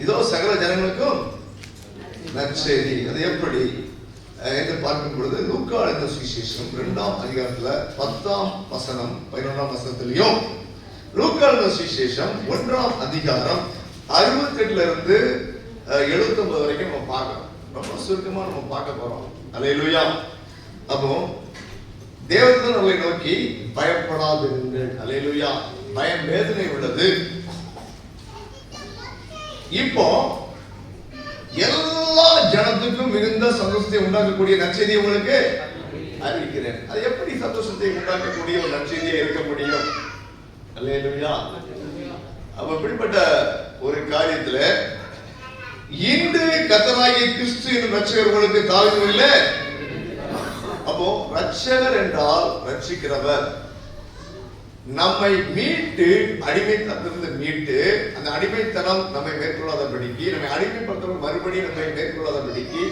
இதோ சகல ஜனங்களுக்கும் நற்செய்தி. அது எப்படி என்று பார்க்கும் பொழுது லூக்கா எழுதின சுவிசேஷம் 2ஆம் அதிகாரத்துல 10ஆம் வசனம் 11ஆம் வசனத்திலையும், லூக்கா எழுதின சுவிசேஷம் 1ஆம் அதிகாரம் 68 இருந்து 79 வரைக்கும் நம்ம பார்க்கிறோம். ரொம்ப சுருக்கமா நம்ம பார்க்க போறோம். அல்லேலூயா. அப்போ தேவதூதன் நம்மை நோக்கி பயப்படாதிருங்கள். அல்லேலூயா. பயம் வேதனை உள்ளது. இப்போ எல்லா ஜனத்துக்கும் மிகுந்த சந்தோஷத்தை உண்டாக்கக்கூடிய நற்செய்தி உங்களுக்கு அறிவிக்கிறேன். அது எப்படி சந்தோஷத்தை உண்டாக்கக்கூடிய ஒரு நற்செய்தியா இருக்க முடியும்? அல்லேலூயா. அப்ப இப்படிப்பட்ட ஒரு காரியத்துல இன்று கர்த்தராகிய கிறிஸ்து என்னும் ரட்சகர் உங்களுக்கு தாழ்வுமில்லை. அப்போ ரட்சகர் என்றால் ரட்சிக்கிறவர். நம்மை மீட்டு அடிமைத்தனத்திலிருந்து மீட்டு அந்த அடிமைத்தனம் நம்மை மேற்கொள்ளாதபடிக்கு, நம்மை அடிமைப்படுத்தவர் மறுபடியும் நம்மை மேற்கொள்ளாதபடிக்கு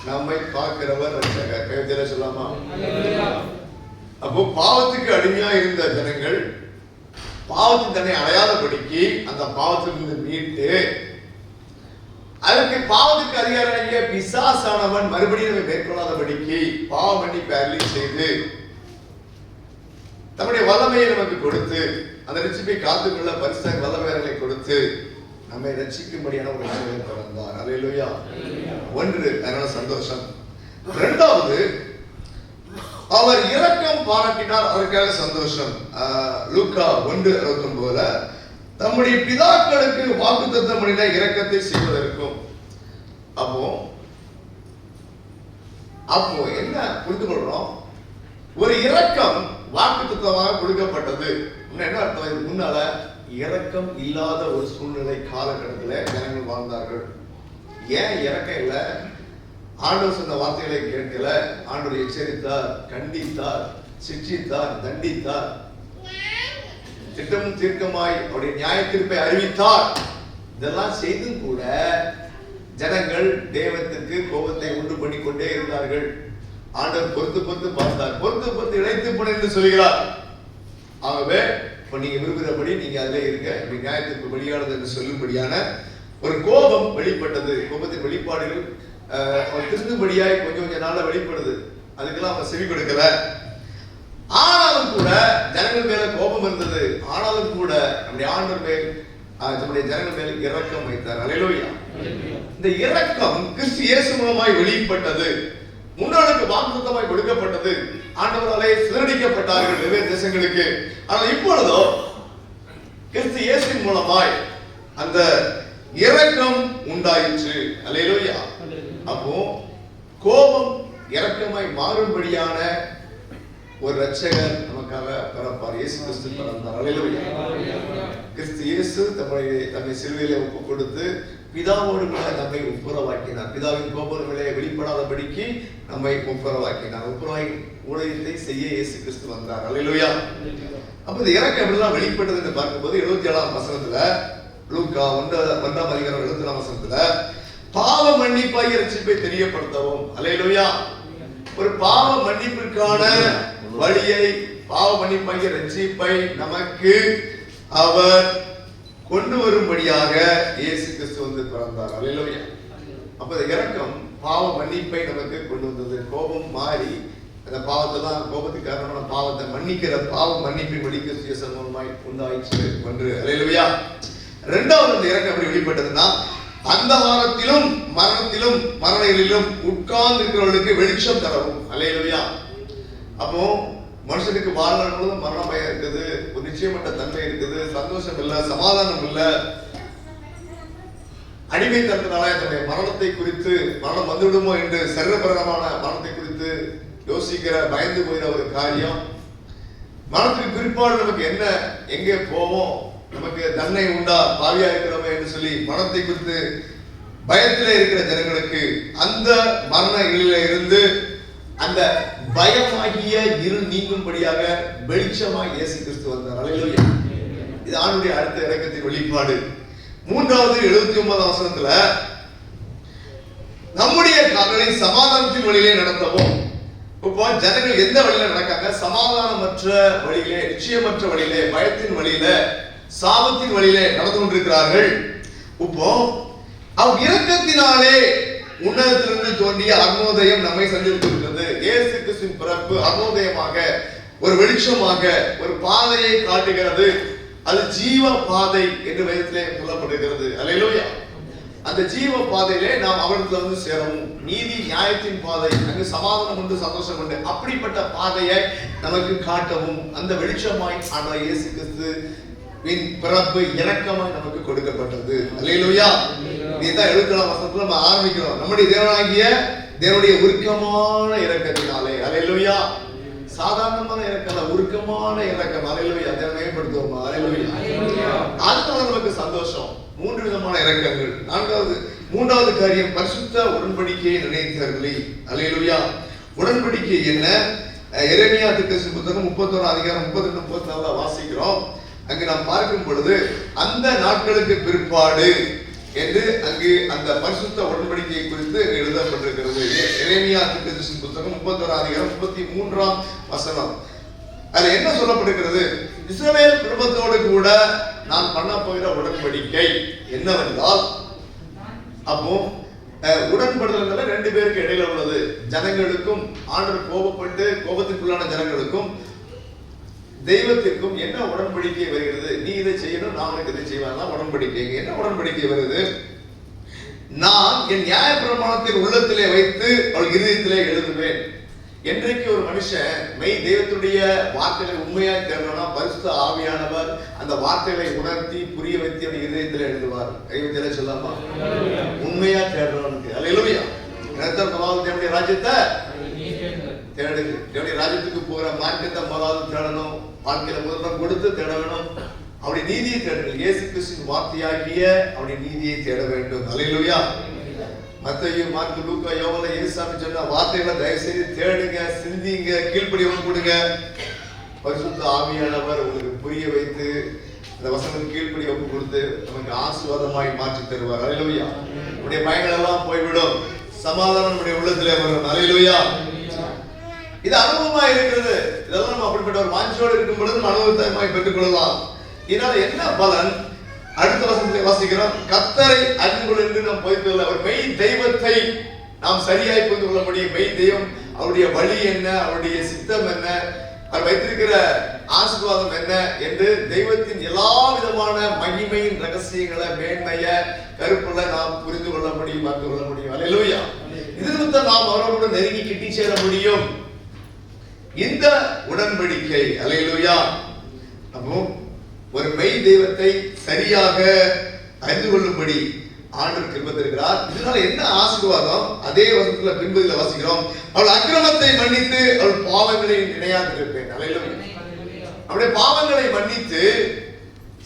நம்மை காக்கிறவர் ரட்சகர். கைவில சொல்லாமா? அப்போ பாவத்துக்கு அடிமையா இருந்த ஜனங்கள் பாவத்தின் தன்னை அடையாதபடிக்கு அந்த பாவத்திலிருந்து மீட்டு, அதற்கு பாவத்துக்கு அதிகாரியாகிய பிசாசானவன் மறுபடியும் நம்மை மேற்கொள்ளாதபடிக்கு பாவ மன்னிப்பை அருளி செய்து தம்முடைய வல்லமையை நமக்கு கொடுத்து அந்த ரட்சிப்பை காத்துக்கொள்ள பரிசுத்த வல்லமைகளை கொடுத்து நம்மை ரட்சிக்கும்படியான ஒரு ரட்சகர் பிறந்தார். அல்லேலூயா. ஒன்று, அதனால சந்தோஷம். இரண்டாவது, அவர் இரக்கம் பாராட்டினார், அதற்காக சந்தோஷம். லூக்கா 1:69 தம்முடைய பிதாக்களுக்கு வாக்குத்தத்தம் பண்ணின இரக்கத்தை செய்வதற்கும். அப்போ என்ன புரிந்து கொள்றோம்? ஒரு இரக்கம் வாக்குத்தத்தமாக கொடுக்கப்பட்டது. என்ன அர்த்தம்? இது முன்னால இரக்கம் இல்லாத ஒரு சூழ்நிலை காலகட்டத்தில் ஜனங்கள் வாழ்ந்தார்கள். ஏன் இரக்கம் இல்லை? ஆண்டவர் சொன்ன வார்த்தைகளை கேட்கல. ஆண்டவர் எச்சரித்தார், கண்டித்தார், சிட்சித்தார், தண்டித்தார், திட்டமும் தீர்க்கமாய் அவருடைய நியாய தீர்ப்பை அறிவித்தார். இதெல்லாம் செய்தும் கூட ஜனங்கள் தேவத்துக்கு கோபத்தை உண்டு பண்ணி கொண்டே இருந்தார்கள். ஆண்டவர் பொறுத்து பொறுத்து பார்த்தார். பொறுத்து பொறுத்து இழைத்து போன என்று சொல்கிறார். ஆகவே இப்ப நீங்க விரும்புகிறபடி நீங்க அதிலே இருக்க, நியாயத்திற்கு வெளியானது என்று சொல்லும்படியான ஒரு கோபம் வெளிப்பட்டது. கோபத்தின் வெளிப்பாடுகள் திருந்துபடியாய் கொஞ்சம் கொஞ்ச நாள்ல வெளிப்படுது. அதுக்கெல்லாம் அவன் செவி கொடுக்கல. ஆனாலும் கூட ஜனங்கள் மேல கோபம் இருந்தது. ஆனாலும் கூட நம்முடைய ஆண்டவர் மேல் நம்முடைய ஜனங்கள் மேல் இரக்கம் வைத்தார். அல்லேலூயா. இந்த இரக்கம் கிறிஸ்து இயேசு மூலமாய் வெளிப்பட்டது. முன்னாளுக்கு வாக்குத்தத்தமாய் கொடுக்கப்பட்டது. ஆண்டவராலே சிதறடிக்கப்பட்டார்கள் வெவ்வேறு தேசங்களுக்கு. ஆனால் இப்பொழுதோ கிறிஸ்து இயேசுவின் மூலமாய் அந்த இரக்கம் உண்டாயிற்று. அல்லேலூயா. அப்போ கோபம் இரக்கமாய் மாறும்படியான ஒரு ரட்சகர் நமக்காக பிறப்பார். இயேசு கிறிஸ்து பிறந்தார். அல்லேலூயா. கிறிஸ்து இயேசு தம்மை சிலுவையிலே ஒப்பு கொடுத்து பிதாவோடு கூட நம்மை ஒப்புரவாக்கினார். பிதாவின் கோபங்களே வெளிப்படாதபடிக்கு நம்மை ஒப்புரவாக்கினார். ஒப்புரவாய் ஊழியத்தை செய்ய இயேசு கிறிஸ்து வந்தார். அல்லேலூயா. அப்ப இந்த இரக்கம் எப்படிலாம் வெளிப்பட்டது என்று பார்க்கும்போது 77ஆம் வசனத்துல, லூக்கா 1ஆம் அதிகாரம் 74ஆம் வசனத்துல, பாவ மன்னிப்பாகிய ரட்சிப்பை தெரியப்படுத்தவும். அல்லேலூயா. ஒரு பாவ மன்னிப்பிற்கான வழியை, பாவ மன்னிப்பாகிய ரட்சிப்பை நமக்கு அவர் கொண்டு வரும்படியாக இயேசு கிறிஸ்து வந்து பிறந்தார். அல்லேலூயா. அப்ப இரக்கம் பாவ மன்னிப்பை நமக்கு கொண்டு வந்தது. கோபம் மாறி அந்த பாவத்தெல்லாம், கோபத்துக்கு காரணமான பாவத்தை மன்னிக்கிற பாவ மன்னிப்பின் வழி கிறிஸ்து இயேசு மூலமாய் உண்டாயிற்று. ஒன்று. அல்லேலூயா. இரண்டாவது இந்த இரக்கம் எப்படி வெளிப்பட்டதுன்னா, அந்த வாரத்திலும் மரணத்திலும் மரணங்களிலும் உட்கார்ந்து இருக்கிறவர்களுக்கு வெளிச்சம் தரவும். அல்லேலூயா. அப்போ மனுஷனுக்கு வாழ்நாள் முழுவதும் மரண பயம் இருக்குது, ஒரு நிச்சயமற்ற தன்மை இருக்குது, சந்தோஷம் இல்லை, சமாதானம் இல்லை. அடிமைத்தனத்தினால தன்னுடைய மரணத்தை குறித்து, மரணம் வந்துவிடுமோ என்று சரீரபிரகமான மரணத்தை குறித்து யோசிக்கிற, பயந்து போகிற ஒரு காரியம். மரணத்துக்கு பிற்பாடு நமக்கு என்ன, எங்கே போவோம், நமக்கு தண்டனை உண்டா, பாவியா இருக்கிறோமே என்று சொல்லி மரணத்தை குறித்து பயத்திலே இருக்கிற ஜனங்களுக்கு அந்த மரண இருளில இருந்து அந்த பயமாகிய இருள் நீங்கும்படியாக வெளிச்சமாய் இயேசு கிறிஸ்து வந்தார். அல்லேலூயா. இது ஆண்டவருடைய அடுத்த இரக்கத்தின் வெளிப்பாடு. மூன்றாவது 79ஆம் வசனத்துல, நம்முடைய கால்களை சமாதானத்தின் வழியிலே நடத்தவும். இப்போ ஜனங்கள் எந்த வழியில நடக்காங்க? சமாதானமற்ற வழியிலே, நிச்சயமற்ற வழியிலே, பயத்தின் வழியில, சாபத்தின் வழியிலே நடந்து கொண்டிருக்கிறார்கள். இப்போ அவ் இரக்கத்தினாலே உன்னதத்திலிருந்து தோன்றிய அருணோதயம் நம்மை சந்தித்திருக்கிறது. இயேசு கிறிஸ்துவின் பிறப்பு அருணோதயமாக, ஒரு வெளிச்சமாக, ஒரு பாதையை காட்டுகிறது. அது ஜீவ பாதை என்று வேதத்திலே சொல்லப்படுகிறது. அல்லேலூயா. அந்த ஜீவ பாதையிலே நாம் அவரிடத்துல வந்து சேரவும், நீதி நியாயத்தின் பாதை, அங்கு சமாதானம் உண்டு, சந்தோஷம் உண்டு, அப்படிப்பட்ட பாதையை நமக்கு காட்டவும் அந்த வெளிச்சமாய் ஆண்டவர் இயேசு கிறிஸ்துவின் பிறப்பு இரக்கமாய் நமக்கு கொடுக்கப்பட்டது. அல்லேலூயா. இதுதான் 70ஆம் வசனத்துல நம்ம ஆரம்பிக்கிறோம். நம்முடைய தேவனாகிய தேவனுடைய உருக்கமான இரக்கத்தினாலே. அல்லேலூயா. சாதாரணமான இரக்கம், உருக்கமான இரக்கம். அல்லேலூயா. அதை மேம்படுத்துவோமா? அல்லேலூயா. அதனால நமக்கு சந்தோஷம். 3 விதமான இரக்கங்கள். மூன்றாவது காரியம், பரிசுத்த உடன்படிக்கையை நினைத்தார்களே. அல்லேலூயா. உடன்படிக்கை என்ன? எரேமியா தீர்க்கதரிசி புத்தகம் 31 அதிகாரம் 32 34 வாசிக்கிறோம். அங்கு நாம் பார்க்கும் பொழுது அந்த நாட்களுக்கு பிற்பாடு என்று அங்கு அந்த பரிசுத்த உடன்படிக்கையை குறித்து எழுதப்பட்டிருக்கிறது. எரேமியா தீர்க்கதரிசி புத்தகம் 31 அதிகாரம் 33 வசனம். அது என்ன சொல்லப்படுகிறது? இஸ்ரவேல் குடும்பத்தோடு கூட நான் பண்ண போகிற உடன்படிக்கை என்னவென்றால், அப்போ உடன்படுதல் 2 பேருக்கு இடையில உள்ளது. ஜனங்களுக்கும், ஆண்டவர் கோபப்பட்டு கோபத்துக்குள்ளான ஜனங்களுக்கும் தெய்வத்திற்கும் என்ன உடன்படிக்கை வருகிறது? நீ இதை செய்யணும், நான் உனக்கு இதை செய்வேன். உடன்படிக்கை என்ன உடன்படிக்கை வருது? நான் என் நியாய பிரமாணத்தின் உள்ளத்திலே வைத்து அவள் இருதயத்திலே எழுதுவேன். என்றைக்கு ஒரு மனுஷன் மெய் தெய்வத்துடைய வார்த்தைகளை உண்மையா தேடணும்னா, பரிசுத்த ஆவியானவர் அந்த வார்த்தைகளை உணர்த்தி புரிய வைத்து அவன் இருதயத்தில் எழுதுவார். கைவித்தில சொல்லாமா? உண்மையா தேடணும். அல்லேலூயா. தேவனுடைய ராஜ்யத்தை தேடுங்க. தேவனுடைய ராஜ்யத்துக்கு போகிற மார்க்கத்தை முதலாவது தேடணும். வாழ்க்கையில முதல்ல கொடுத்து தேட வேணும். அவருடைய நீதியை தேடுங்கள். இயேசு கிறிஸ்துவின் வார்த்தையாகிய அவருடைய நீதியை தேட வேண்டும். அல்லேலூயா. மத்தேயு, மார்க்கு, லூக்கா, யோவான், இயேசுசாமி சொன்ன வார்த்தைகளை தயவு செய்து தேடுங்க, சிந்திங்க, கீழ்ப்படியவும் கொடுங்க. பரிசுத்த ஆவியானவர் உங்களுக்கு புரிய வைத்து அந்த வசனம் கீழ்ப்படி ஒப்பு கொடுத்து நமக்கு ஆசீர்வாதமாய் மாற்றி தருவார். அல்லேலூயா. நம்முடைய பயங்கள் எல்லாம் போய்விடும். சமாதானம் நம்முடைய உள்ளத்திலே வரும். அல்லேலூயா. இது அனுபவமா இருக்கிறது. இதெல்லாம் நம்ம அப்படிப்பட்ட ஒரு வாஞ்சோடு இருக்கும் பொழுது அனுபவமாய் பெற்றுக் கொள்ளலாம். இதனால என்ன பலன்? அடுத்த வசனத்தை வாசிக்கிறோம். கர்த்தரை அறிந்து கொள் என்று நாம் போய்விடல. அவர் மெய் தெய்வத்தை நாம் சரியாய் புரிந்து கொள்ள முடியும். மெய் தெய்வம் அவருடைய வழி என்ன, அவருடைய சித்தம் என்ன, அவர் வைத்திருக்கிற ஆசீர்வாதம் என்ன என்று தெய்வத்தின் எல்லா விதமான மகிமையின் ரகசியங்களை, மேன்மைய, கருப்புல நாம் புரிந்து கொள்ள முடியும், அறிந்து கொள்ள முடியும். அல்லேலூயா. இது நாம் அவரோடு நெருங்கி கிட்டி சேர முடியும். இந்த உடன்படிக்கை. அல்லேலூயா. அப்போ ஒரு மெய் தெய்வத்தை சரியாக அறிந்து கொள்ளும்படி ஆண்டவர் கிருபை தருகிறார். இதனால என்ன ஆசீர்வாதம்? அதே வசனத்துல பின்பதில வாசிக்கிறோம். அவள் அக்கிரமத்தை மன்னித்து அவள் பாவங்களை நினையாதிருப்பேன். அல்லேலூயா. அவருடைய பாவங்களை மன்னித்து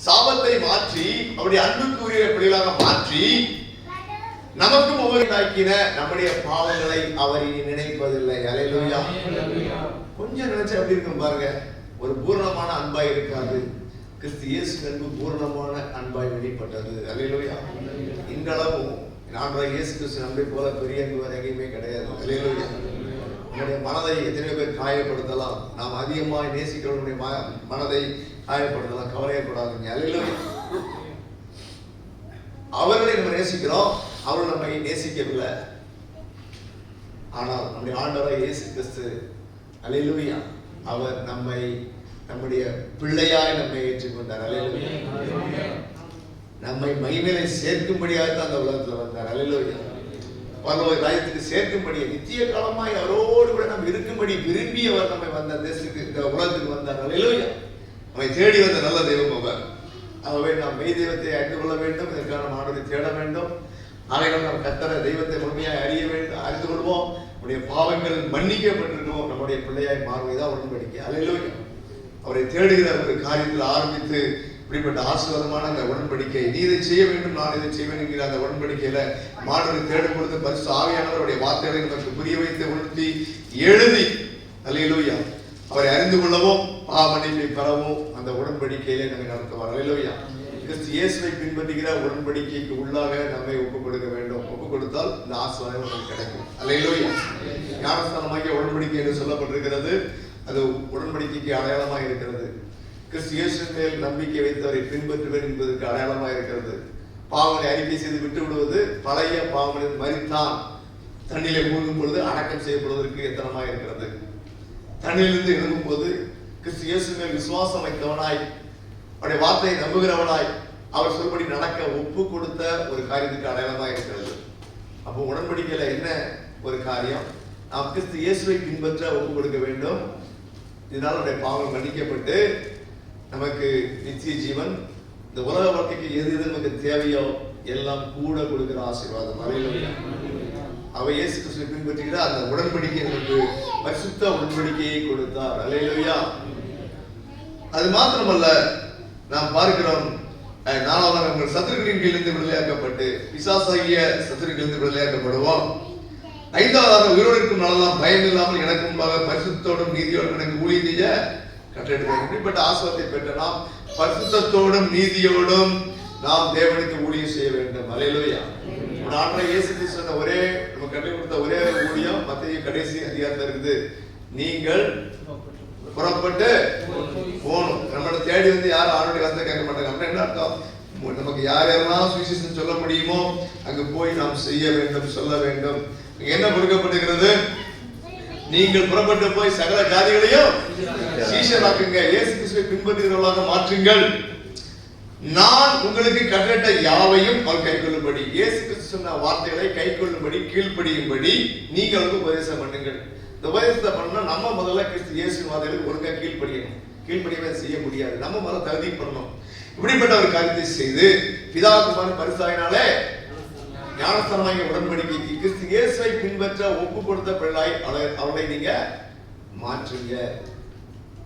சாபத்தை மாற்றி அவருடைய அன்புக்குரிய பிள்ளைகளாக மாற்றி நமக்கும் உபயோகிக்கின நம்முடைய பாவங்களை அவர் இனி நினைப்பதில்லை. அல்லேலூயா. கொஞ்சம் நினைச்சா எப்படி இருக்கும் பாருங்க. ஒரு பூரணமான அன்பாய் இருக்காது. கிறிஸ்து இயேசு அன்பு பூரணமான அன்பாய் வெளிப்பட்டது. அல்லேலூயா. இன்றளவும் ஆண்டவர் இயேசு கிறிஸ்து அன்பை போல பெரிய அன்பு வேற எங்கேயுமே கிடையாது. அல்லேலூயா. நம்முடைய மனதை எத்தனை பேர் காயப்படுத்தலாம். நாம் அதிகமாக நேசிக்கிறவனுடைய மனதை காயப்படுத்தலாம். கவலையப்படாதீங்க. அல்லேலூயா. அவர்களை நம்ம நேசிக்கிறோம், அவர்கள் நம்மை நேசிக்கவில்லை. ஆனால் நம்முடைய ஆண்டவர் இயேசு கிறிஸ்து, அல்லேலூயா, அவர் நம்மை நம்முடைய பிள்ளையாய் நம்மை ஏற்றுக்கொண்டார். அல்லேலூயா. நம்மை மகிமையிலே சேர்க்கும்படியாக தான் அந்த உலகத்தில் வந்தார். அல்லேலூயா. பரலோக ராஜ்யத்துக்கு சேர்க்கும்படி நித்திய காலமாய் அவரோடு கூட நம்ம இருக்கும்படி விரும்பி அவர் நம்மை வந்த தேசத்துக்கு, இந்த உலகத்துக்கு வந்தார். அல்லேலூயா. நம்மை தேடி வந்த நல்ல தெய்வம் அவர். ஆகவே நாம் மெய் தெய்வத்தை அறிந்து கொள்ள வேண்டும். இதற்கான ஆண்டவரை தேட வேண்டும். ஆகையால் நாம் கர்த்தரை தெய்வத்தை முழுமையாக அறிய வேண்டும், அறிந்து கொள்வோம். நம்முடைய பாவங்கள் மன்னிக்கப்பட்டிருக்கோம், நம்முடைய பிள்ளையாய் மாறுவதுதான் உடன்படிக்கை. அல்லேலூயா. அவரை தேடுகிற ஒரு காரியத்தில் ஆரம்பித்து இப்படிப்பட்ட ஆசீர்வாதமான அந்த உடன்படிக்கை, நீ இதை செய்ய வேண்டும், நான் இதை செய்வேன் என்கிற அந்த உடன்படிக்கையில மாணவரை தேடும் பொழுது பரிசுத்த ஆவியானவருடைய வார்த்தைகளை நமக்கு புரிய வைத்து உணர்த்தி எழுதி, அல்லேலூயா, அவரை அறிந்து கொள்ளவும் மன்னிப்பை பெறவும் அந்த உடன்படிக்கையிலே நம்மை நடத்துவார். அல்லேலூயா. கிறிஸ்து இயேசுவை பின்பற்றுகிற உடன்படிக்கைக்கு உள்ளாக நம்மை ஒப்புக் கொடுக்க வேண்டும். ஒப்புக் கொடுத்தால் இந்த ஆசீர்வாதம் நமக்கு கிடைக்கும். அல்லேலூயா. ஞானஸ்தானமாகிய உடன்படிக்கை என்று சொல்லப்பட்டிருக்கிறது. அது உடன்படிக்கைக்கு அடையாளமாக இருக்கிறது. கிறிஸ்து இயேசுவின் மேல் நம்பிக்கை வைத்து அவரை பின்பற்றுவேன் என்பதற்கு அடையாளமாக இருக்கிறது. பாவங்களை அறிக்கை செய்து விட்டு விடுவது, பழைய பாவங்களை மரித்தான், தண்ணியிலே மூழ்கும் பொழுது அடக்கம் செய்யப்படுவதற்கு எத்தனமாக இருக்கிறது. தண்ணியிலிருந்து எழும்பும் போது கிறிஸ்து இயேசு மேல் விசுவாசம் வைத்தவனாய், அவருடைய வார்த்தையை நம்புகிறவனாய், அவர் சொல்படி நடக்க ஒப்பு கொடுத்த ஒரு காரியத்துக்கு அடையாளமாக இருக்கிறது. அப்போ உடன்படிக்கையில என்ன ஒரு காரியம்? நாம் கிறிஸ்து இயேசுவை பின்பற்ற ஒப்பு கொடுக்க வேண்டும். இதனால் அவருடைய பாவம் மன்னிக்கப்பட்டு நமக்கு நித்திய ஜீவன், இந்த உலக வாழ்க்கைக்கு எது எது நமக்கு தேவையோ எல்லாம் கூட கொடுக்கிற ஆசீர்வாதம். அல்லேலூயா. அவர் இயேசு கிறிஸ்துவை பின்பற்றுகிற அந்த உடன்படிக்கை நமக்கு பரிசுத்த உடன்படிக்கையை கொடுத்தார். அல்லேலூயா. அது மாத்திரமல்ல, நாம் பார்க்கிறோம், 4ஆவது உங்கள் சத்துருக்களின் கீழிருந்து விடுதலையாக்கப்பட்டு பிசாசாகிய சத்துருக்களிலிருந்து விடுதலையாக்கப்படுவோம். 5ஆவதாக உயிரோடு இருக்கும் நாளெல்லாம் பயம் இல்லாமல் எனக்கு முன்பாக பரிசுத்தோடும் நீதியோடும் எனக்கு ஊழியம் செய்ய கட்டளையிடுவோம். இப்படிப்பட்ட ஆசீர்வாதத்தை பெற்ற நாம் பரிசுத்தத்தோடும் நீதியோடும் நாம் தேவனுக்கு ஊழியம் செய்ய வேண்டும். அல்லேலூயா. ஆண்டவர் இயேசு கிறிஸ்து சொன்ன ஒரே நம்ம கட்டளை கொடுத்த ஒரே ஊழியம் மத்தேயு கடைசி அதிகாரத்துல இருக்குது. நீங்கள் புறப்பட்டு போகணும். நம்மளை தேடி வந்து யாரும் ஆண்டவருடைய வார்த்தை கேட்க மாட்டாங்க. அப்படின்னா என்ன அர்த்தம்? நமக்கு யார் யாரெல்லாம் சுவிசேஷம் சொல்ல முடியுமோ அங்கு போய் நாம் செய்ய வேண்டும், சொல்ல வேண்டும். என்ன கொடுக்கப்படுகிறது? நீங்கள் புறப்பட்டு போய் சகல ஜாதிகளையும் சீஷராக்குங்க, இயேசு கிறிஸ்துவை பின்பற்றுகிறவர்களாக மாற்றுங்கள், நான் உங்களுக்கு கட்டளையிட்ட யாவையும் அவர் கைக்கொள்ளும்படி, இயேசு கிறிஸ்து சொன்ன வார்த்தைகளை கைக்கொள்ளும்படி கீழ்ப்படியும்படி நீங்கள் வந்து உபதேசம் பண்ணுங்கள். இந்த உபதேசத்தை பண்ணா நம்ம முதல்ல கிறிஸ்து இயேசு வார்த்தைகளுக்கு ஒழுங்கா கீழ்ப்படியணும். கீழ்ப்படியவே செய்ய முடியாது. நம்ம முதல்ல தகுதி பண்ணணும். இப்படிப்பட்ட ஒரு காரியத்தை செய்து பிதா குமாரன் பரிசுத்தாவினாலே ஞானஸ்தானமாகிய உடன்படிக்கைக்கு கிறிஸ்து இயேசுவை பின்பற்ற ஒப்பு கொடுத்த பிள்ளையாய் அவளை நீங்க மாற்றுங்க.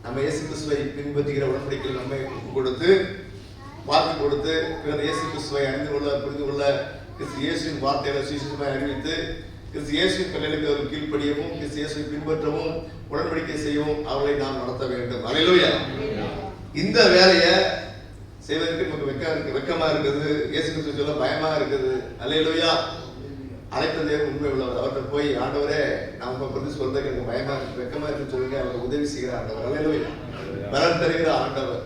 நம்ம இயேசு கிறிஸ்துவை பின்பற்றுகிற உடன்படிக்கையில் நம்ம ஒப்பு கொடுத்து வாக்கு கொடுத்து இயேசு கிறிஸ்துவை அறிந்து கொள்ள, புரிந்து கொள்ள, கிறிஸ்து இயேசுவின் வார்த்தைகளை சுவிசேஷமாய் அறிவித்து கிறிஸ்து இயேசுவின் கட்டளைகளுக்கு அவர் கீழ்ப்படியவும், கிறிஸ்து இயேசுவை பின்பற்றவும், உடன்படிக்கை செய்யவும் அவளை நாம் நடத்த வேண்டும். அல்லேலூயா. இந்த வேலையை செய்வதற்கு நமக்கு வெக்கமா இருக்குது. இயேசு கிறிஸ்து சொல்ல பயமா இருக்குது. அல்லேலூயா. அழைத்த தேவன் உண்மை உள்ளவர். அவர்கிட்ட போய் ஆண்டவரே நான் உங்க பற்றி சொல்றதுக்கு எனக்கு பயமா இருக்கு, வெக்கமா இருக்குன்னு சொல்லுங்க. அவர் உதவி செய்கிற ஆண்டவர். அல்லேலூயா. பலன் தருகிற ஆண்டவர்.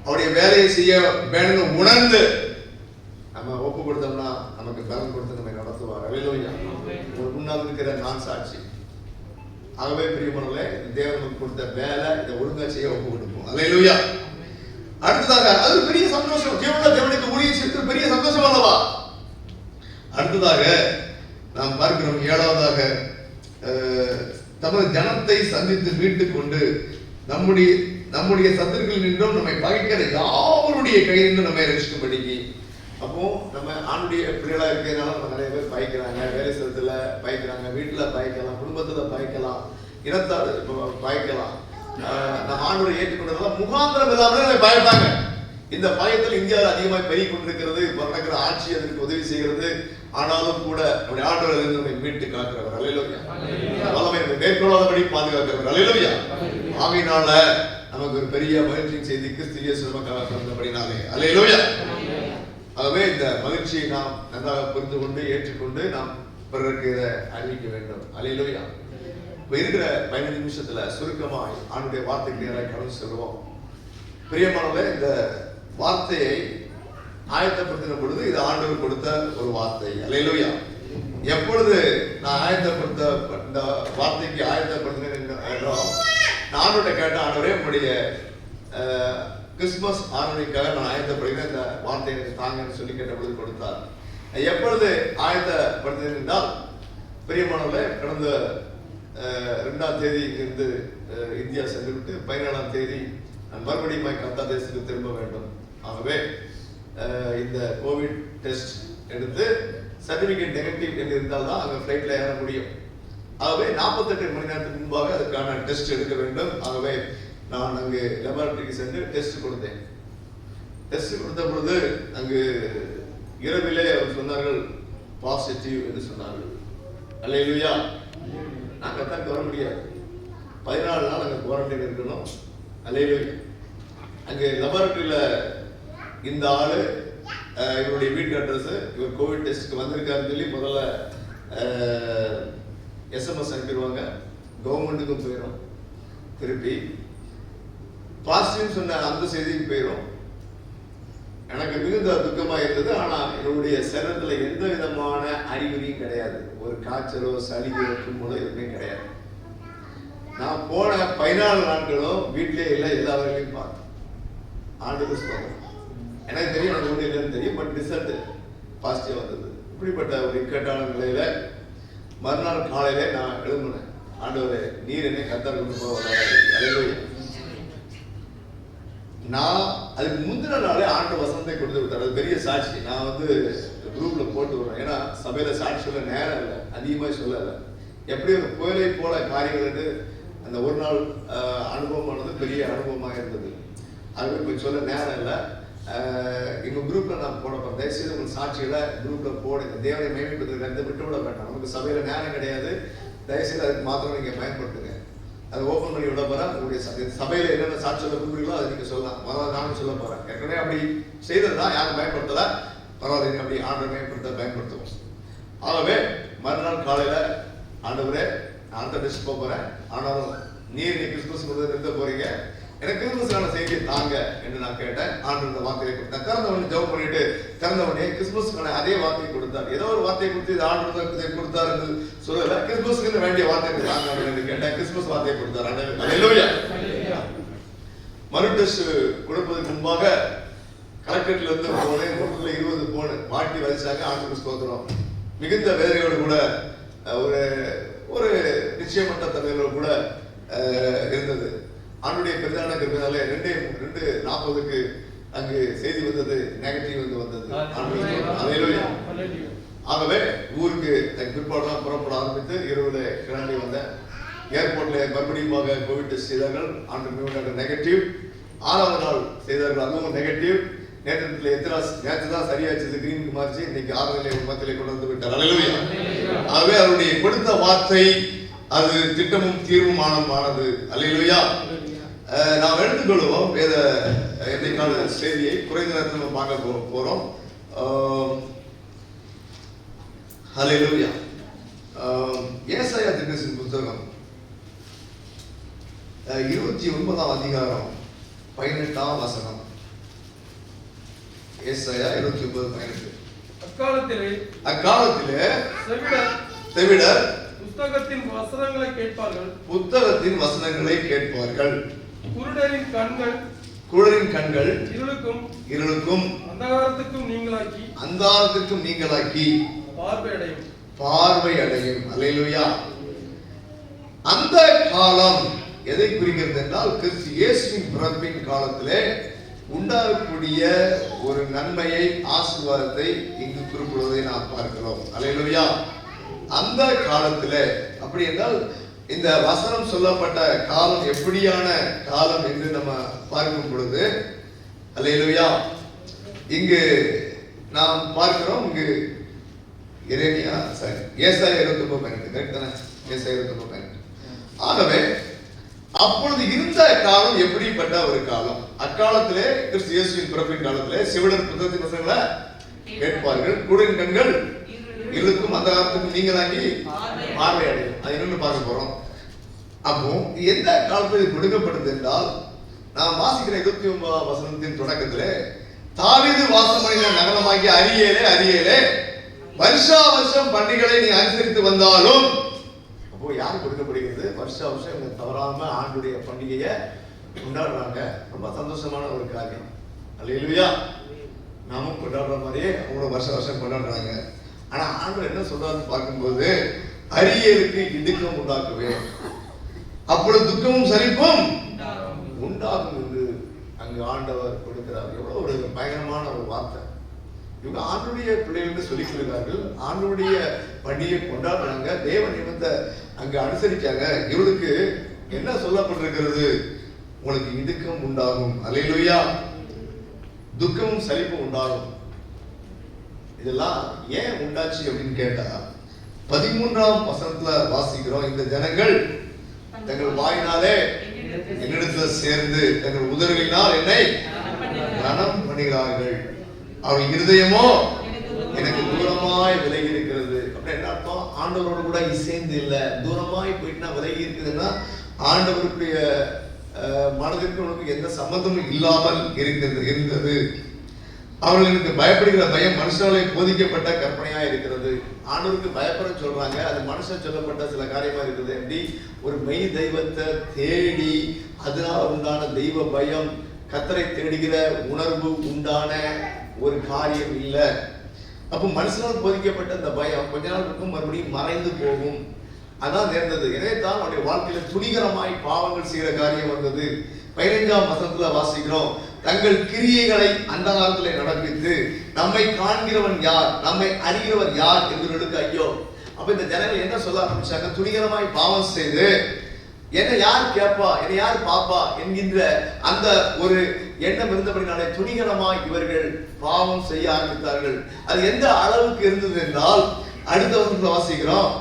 அவருடைய வேலையை செய்ய வேணும்னு உணர்ந்து நம்ம ஒப்பு கொடுத்தோம்னா நமக்கு பலன் கொடுத்து நம்ம நடத்துவார். அல்லேலூயா. முன்னால் இருக்கிற நான் சாட்சி. ஆகவே பிரியமானவர்களே, தேவன் நமக்கு கொடுத்த வேலை இதை ஒழுங்கா செய்ய ஒப்பு கொடுப்போம். அல்லேலூயா. அடுத்ததாக அது பெரிய சந்தோஷம். தேவனுக்கு ஊழியம் செய்வது பெரிய சந்தோஷம் அல்லவா? அடுத்ததாக நாம் பார்க்கிறோம், 7ஆவதாக தமது ஜனத்தை சந்தித்து மீட்டுக் கொண்டு நம்முடைய சத்துருக்கள் நின்றும் நம்மை பகைக்கிற யாவருடைய கையிலிருந்து நம்மை ரட்சிக்கும்படிக்கு. அப்போ நம்ம ஆண்டுடைய பிள்ளைகளா இருக்கிறதுனால நம்ம நிறைய பேர் பயக்கிறாங்க, வேலை ஸ்தலத்துல பயக்கிறாங்க, வீட்டுல பயக்கலாம், குடும்பத்துல பயக்கலாம், இனத்தால் பயக்கலாம். நம்ம ஆண்டவரை ஏற்றுக்கொண்டதால முகாந்திரம் இல்லாமல் நம்ம பயப்பாங்க. இந்த பயத்தில் இந்தியாவில் அதிகமாக பெருகி கொண்டிருக்கிறது. நடக்கிற ஆட்சி அதற்கு உதவி செய்கிறது. ஆனாலும் கூட நம்முடைய ஆண்டவர் நம்மை மீட்டு காக்கிறவர். அல்லேலூயா. வல்லமை மேற்கொள்ளாதபடி பாதுகாக்கிறவர். அல்லேலூயா. ஆகையினால நமக்கு ஒரு பெரிய மகிழ்ச்சியின் செய்தி கிறிஸ்து இயேசு நமக்காக பிறந்தபடினாலே. அல்லேலூயா. ஆகவே இந்த மகிழ்ச்சியை நாம் நன்றாக புரிந்து கொண்டு ஏற்றுக்கொண்டு நாம் பிறருக்கு இதை அறிவிக்க வேண்டும். அல்லேலூயா. இப்ப இருக்கிற 15 நிமிஷத்துல சுருக்கமாய் ஆண்டுடைய வார்த்தைக்கு நேராக கடந்து செல்வோம். பிரியமானவர்களே, இந்த வார்த்தையை ஆயத்தப்படுத்தின பொழுது இது ஆண்டவர் கொடுத்த ஒரு வார்த்தை. அல்லேலூயா. எப்பொழுது நான் ஆயத்தப்படுத்த இந்த வார்த்தைக்கு ஆயத்தப்படுத்தினேன் என்றோம், நானோட கேட்ட ஆண்டவரே உங்களுடைய கிறிஸ்துமஸ் ஆராதனைக்காக நான் ஆயத்தப்படுகிறேன், இந்த வார்த்தையை எனக்கு தாங்கன்னு சொல்லி கேட்ட பொழுது கொடுத்தார். எப்பொழுது ஆயத்தப்படுத்தினேன் என்றால், பிரியமானவர்களே, கடந்த 2ஆம் தேதி இங்கிருந்து இந்தியா சென்றுவிட்டு 17ஆம் தேதி நான் மறுபடியும் கர்த்தா தேசத்துக்கு திரும்ப வேண்டும். ஆகவே இந்த கோவிட் டெஸ்ட் எடுத்து சர்டிபிகேட் நெகட்டிவ் என்று இருந்தால் தான் அங்கே ஃப்ளைட்டில் ஏற முடியும். ஆகவே 48 மணி நேரத்துக்கு முன்பாக அதுக்கான டெஸ்ட் எடுக்க வேண்டும். ஆகவே நான் அங்கு லெபார்டரிக்கு சென்று டெஸ்ட் கொடுத்தேன். டெஸ்ட் கொடுத்த பொழுது அங்கு இரவிலே அவர் சொன்னார்கள் பாசிட்டிவ் என்று சொன்னார்கள். அல்லேலூயா. நாங்கள் தான் வர முடியாது. 14 நாள் அங்கே குவாரண்டைன் இருக்கணும். அல்லேலூயா. அங்கே லெபார்டரியில் இந்த ஆளு இவருடைய வீட்டு அட்ரஸ், இவர் கோவிட் டெஸ்ட்டுக்கு வந்திருக்காருன்னு சொல்லி முதல்ல SMS அனுப்பிடுவாங்க. கவர்மெண்ட்டுக்கும் போயிடும். திருப்பி பாசிட்டிவ் சொன்ன அந்த செய்திக்கு போயிடும். எனக்கு மிகுந்த துக்கமா இருந்தது. ஆனா என்னுடைய சரீரத்துல எந்த விதமான அறிகுறியும் கிடையாது. ஒரு காய்ச்சலோ சளியோ தும்மலோ எதுவுமே கிடையாது. நான் போன 14 நாட்களும் வீட்டிலே இல்லை, எல்லா வேலையும் பார்த்தேன். ஆண்டுக்கு சொல்றேன், எனக்கு தெரியும் எனக்கு ஒன்றும் இல்லைன்னு தெரியும். பட் ரிசல்ட் பாசிட்டிவ் வந்தது. இப்படிப்பட்ட ஒரு இக்கட்டான நிலையில மறுநாள் காலையில நான் எழும்பினேன். ஆண்டவரே, நீர் என்னை கர்த்தர் கொண்டு போக வராது. நான் அதுக்கு முந்தின நாளே ஆண்டு வசனத்தை கொடுத்து விட்டார். அது பெரிய சாட்சி. நான் குரூப்ல போட்டு விடுறேன். ஏன்னா சபையில சாட்சி சொல்ல நேரம் இல்லை, அதிகமாக சொல்லலை. எப்படி ஒரு புயலை போல காரியங்கள் அந்த ஒரு நாள் அனுபவமானது பெரிய அனுபவமாக இருந்தது. அது இப்போ சொல்ல நேரம் இல்லை. எங்கள் குரூப்ல நான் போட போகிறேன். தயவுசெய்து உங்கள் சாட்சிகளை குரூப்ல போடுங்க. தேவனை மேம்படுத்துறதுக்கு அந்த விட்டு விட வேண்டாம். நமக்கு சபையில நேரம் கிடையாது. தயவுசெய்து அதுக்கு மாத்திரம் நீங்கள் பயன்படுத்துங்க. அதை ஓப்பன் பண்ணி விட போகிறேன். உங்களுடைய சபையில் என்னென்ன சாட்சி சொல்ல விரும்புகிறீங்களோ அதை நீங்கள் சொல்லலாம். முதல்ல நானும் சொல்ல போகிறேன். ஏற்கனவே அப்படி செய்தது தான், யாரும் பயன்படுத்தலை. பரவாயில்ல, அப்படி ஆண்டை மேம்படுத்த பயன்படுத்துவோம். ஆகவே மறுநாள் காலையில், ஆண்டவரே நான் அந்த டிஸ்ட் போக போகிறேன், ஆனாலும் நீர் நீ கிறிஸ்துமஸ் கொண்டு நிறுத்த போறீங்க, எனக்கு கிறிஸ்துமஸ்க்கான செய்தியை தாங்க என்று நான் கேட்டேன். ஆண்டு இந்த வார்த்தையை கொடுத்தேன். திறந்தவனே ஜெபம் பண்ணிட்டு திறந்தவனே கிறிஸ்துமஸ்க்கான அதே வார்த்தையை கொடுத்தார். ஏதோ ஒரு வார்த்தையை கொடுத்து இது ஆண்டு கொடுத்தாரு சொல்லல. கிறிஸ்துமஸ்க்கு வேண்டிய வார்த்தை தாங்க என்று கேட்டேன். கிறிஸ்துமஸ் வார்த்தையை கொடுத்தார். அல்லேலூயா. மறு டெஸ்ட் கொடுப்பதற்கு முன்பாக கலெக்டர்ல இருந்து போனேன். 20 போனேன். பாட்டி வரிசாங்க. ஆண்டு ஸ்தோத்திரம். மிகுந்த வேதனையோடு கூட ஒரு நிச்சயமற்ற தன்மையோடு கூட இருந்தது. ஆண்டுடைய பெரிதான கிருபையாலே 2:40 அங்கு செய்தி வந்தது, நெகட்டிவ் வந்தது. ஆகவே ஊருக்கு பிற்பாடுதான் புறப்பட ஆரம்பித்து இரவுல கிளம்பி வந்தேன். ஏர்போர்ட்ல மறுபடியும் கோவிட் டெஸ்ட் செய்தார்கள். ஆண்டு நெகட்டிவ். 6வது நாள் செய்தார்கள், அதுவும் நெகட்டிவ். நேற்று தான் சரியாச்சு, கிரீனுக்கு மாறிச்சு. இன்னைக்கு 6 நிலை மத்தியிலே கொண்டு வந்து விட்டார். அல்லேலூயா. ஆகவே அவருடைய கொடுத்த வார்த்தை அது திட்டமும் தீர்வுமானது. அல்லேலூயா. நாம் எடுத்துக்கொள்வோம் வேத இன்றைக்கான செய்தியை. குறைந்த நேரத்தில் நம்ம பார்க்க போறோம். அல்லேலூயா. ஏசாயா தீர்க்கதரிசியின் புத்தகம் 29ஆம் அதிகாரம் 18ஆம் வசனம். ஏசாயா 29:18. அக்காலத்திலே செவிடர் புத்தகத்தின் வசனங்களை கேட்பார்கள். குருடரின் கண்கள் இருளுக்கும் அந்தாரத்துக்கும் நீங்களாக்கி பார்வை அடையும். அல்லேலூயா. அந்த காலம் எதை குறிக்கிறது என்றால், கிறிஸ்து இயேசுவின் பிறப்பின் காலத்திலே உண்டாகக்கூடிய ஒரு நன்மையை, ஆசீர்வாதத்தை இங்கு குறிப்பிடுவதை நாம் பார்க்கிறோம். அல்லேலூயா. அந்த காலத்துல அப்படி என்றால் இந்த வசனம் சொல்லப்பட்ட காலம் எப்படியான காலம் என்று நம்ம பார்க்கும் பொழுது, அல்லேலூயா, இங்கு நாம் பார்க்கிறோம். இங்கு ஏசாயா 29:18. ஆகவே அப்பொழுது இருந்த காலம் எப்படிப்பட்ட ஒரு காலம்? அக்காலத்திலே கிறிஸ்து இயேசுவின் பிறப்பின் காலத்திலே செவிடர் புத்தகத்தின் வசனங்களை கேட்பார்கள். குருடரின் கண்கள் இருளுக்கும் அந்தகாரத்துக்கும் நீங்களாக்கி பார்வை அடையும். அது என்னன்னு பார்க்க போறோம். அப்போ எந்த காலத்தில் கொடுக்கப்படுது என்றால், நாம் வாசிக்கிற 29ஆம் வசனத்தின் தொடக்கத்திலே, தாவீது வாசம் பண்ணின நகரமாகிய அரியேலே வருஷா வருஷம் பண்டிகைகளை நீ அனுசரித்து வந்தாலும். அப்போ யாரு கொடுக்கப்படுகிறது? வருஷா வருஷம் இவங்க தவறாம ஆண்டுடைய பண்டிகையை கொண்டாடுறாங்க. ரொம்ப சந்தோஷமான ஒரு காரியம். அல்லேலூயா. நாமும் கொண்டாடுற மாதிரியே அவங்களும் வருஷ வருஷம் கொண்டாடுறாங்க. ஆனா ஆண்டவர் என்ன சொல்றாருன்னு பார்க்கும்போது, அரியேலுக்கு இடுக்கம் உண்டாக்குவேன், அப்பொழுது துக்கமும் சலிப்பும் உண்டாகும் என்று அங்கு ஆண்டவர் கொடுக்கிறார். எவ்வளவு ஒரு பயங்கரமான ஒரு வார்த்தை. இவங்க ஆண்டுடைய பிள்ளைகளுக்கு சொல்லிக் கொடுக்கிறார்கள். ஆண்டுடைய பண்டிகை கொண்டாடுறாங்க, தேவ நியமத்தை அங்கு அனுசரிக்காங்க. இவளுக்கு என்ன சொல்லப்பட்டிருக்கிறது? உங்களுக்கு இடுக்கம் உண்டாகும். அல்லேலூயா. துக்கமும் சலிப்பும் உண்டாகும். இதெல்லாம் ஏன் உண்டாச்சு அப்படின்னு கேட்டா, 13ஆம் வசனத்துல வாசிக்கிறோம், இந்த ஜனங்கள் தங்கள் வாயினாலே என்னிடத்தில் சேர்ந்து தங்கள் உதடுகளினால் என்னை கனம் பண்ணுகிறார்கள், அவர்கள் இருதயமோ எனக்கு தூரமாய் விலகி இருக்கிறது. அப்படி என்ன அர்த்தம்? ஆண்டவரோடு கூட இசைந்து இல்லை, தூரமாய் போயிட்டுனா விலகி இருக்குதுன்னா ஆண்டவருடைய மனதிற்கு உனக்கு எந்த சம்பந்தமும் இல்லாமல் இருந்தது. அவர்களுக்கு பயப்படுகிற பயம் மனுஷனாலே போதிக்கப்பட்ட கற்பனையா இருக்கிறது. ஆண்டவருக்கு பயப்பட சொல்றாங்க, அது மனுஷன் சொல்லப்பட்ட சில காரியமா இருக்குது. எப்படி ஒரு மெய் தெய்வத்தை தேடி அதனால உண்டான தெய்வ பயம், கர்த்தரை தேடுகிற உணர்வு உண்டான ஒரு காரியம் இல்லை. அப்போ மனுஷனால் போதிக்கப்பட்ட அந்த பயம் கொஞ்ச நாள் இருக்கும், மறுபடியும் மறைந்து போகும். அதான் நேர்ந்தது. எனவே தான் அவருடைய வாழ்க்கையில துணிகரமாய் பாவங்கள் செய்கிற காரியம் வந்தது. 15ஆம் வசனத்துல வாசிக்கிறோம், தங்கள் கிரியைகளை அந்த காலத்தில் நடப்பித்து நம்மை காண்கிறவன் யார், நம்மை அறிகிறவர் யார் என்பவர்களுக்கு ஐயோ. அப்ப இந்த ஜனங்கள் என்ன சொல்ல ஆரம்பிச்சாங்க? துணிகரமாய் பாவம் செய்து என்னை யார் கேட்பா, என்னை யார் பாப்பா என்கின்ற அந்த ஒரு எண்ணம் இருந்தபடினாலே துணிகரமாய் இவர்கள் பாவம் செய்ய ஆரம்பித்தார்கள். அது எந்த அளவுக்கு இருந்தது என்றால், அடுத்த வசனத்துல வாசிக்கிறோம்,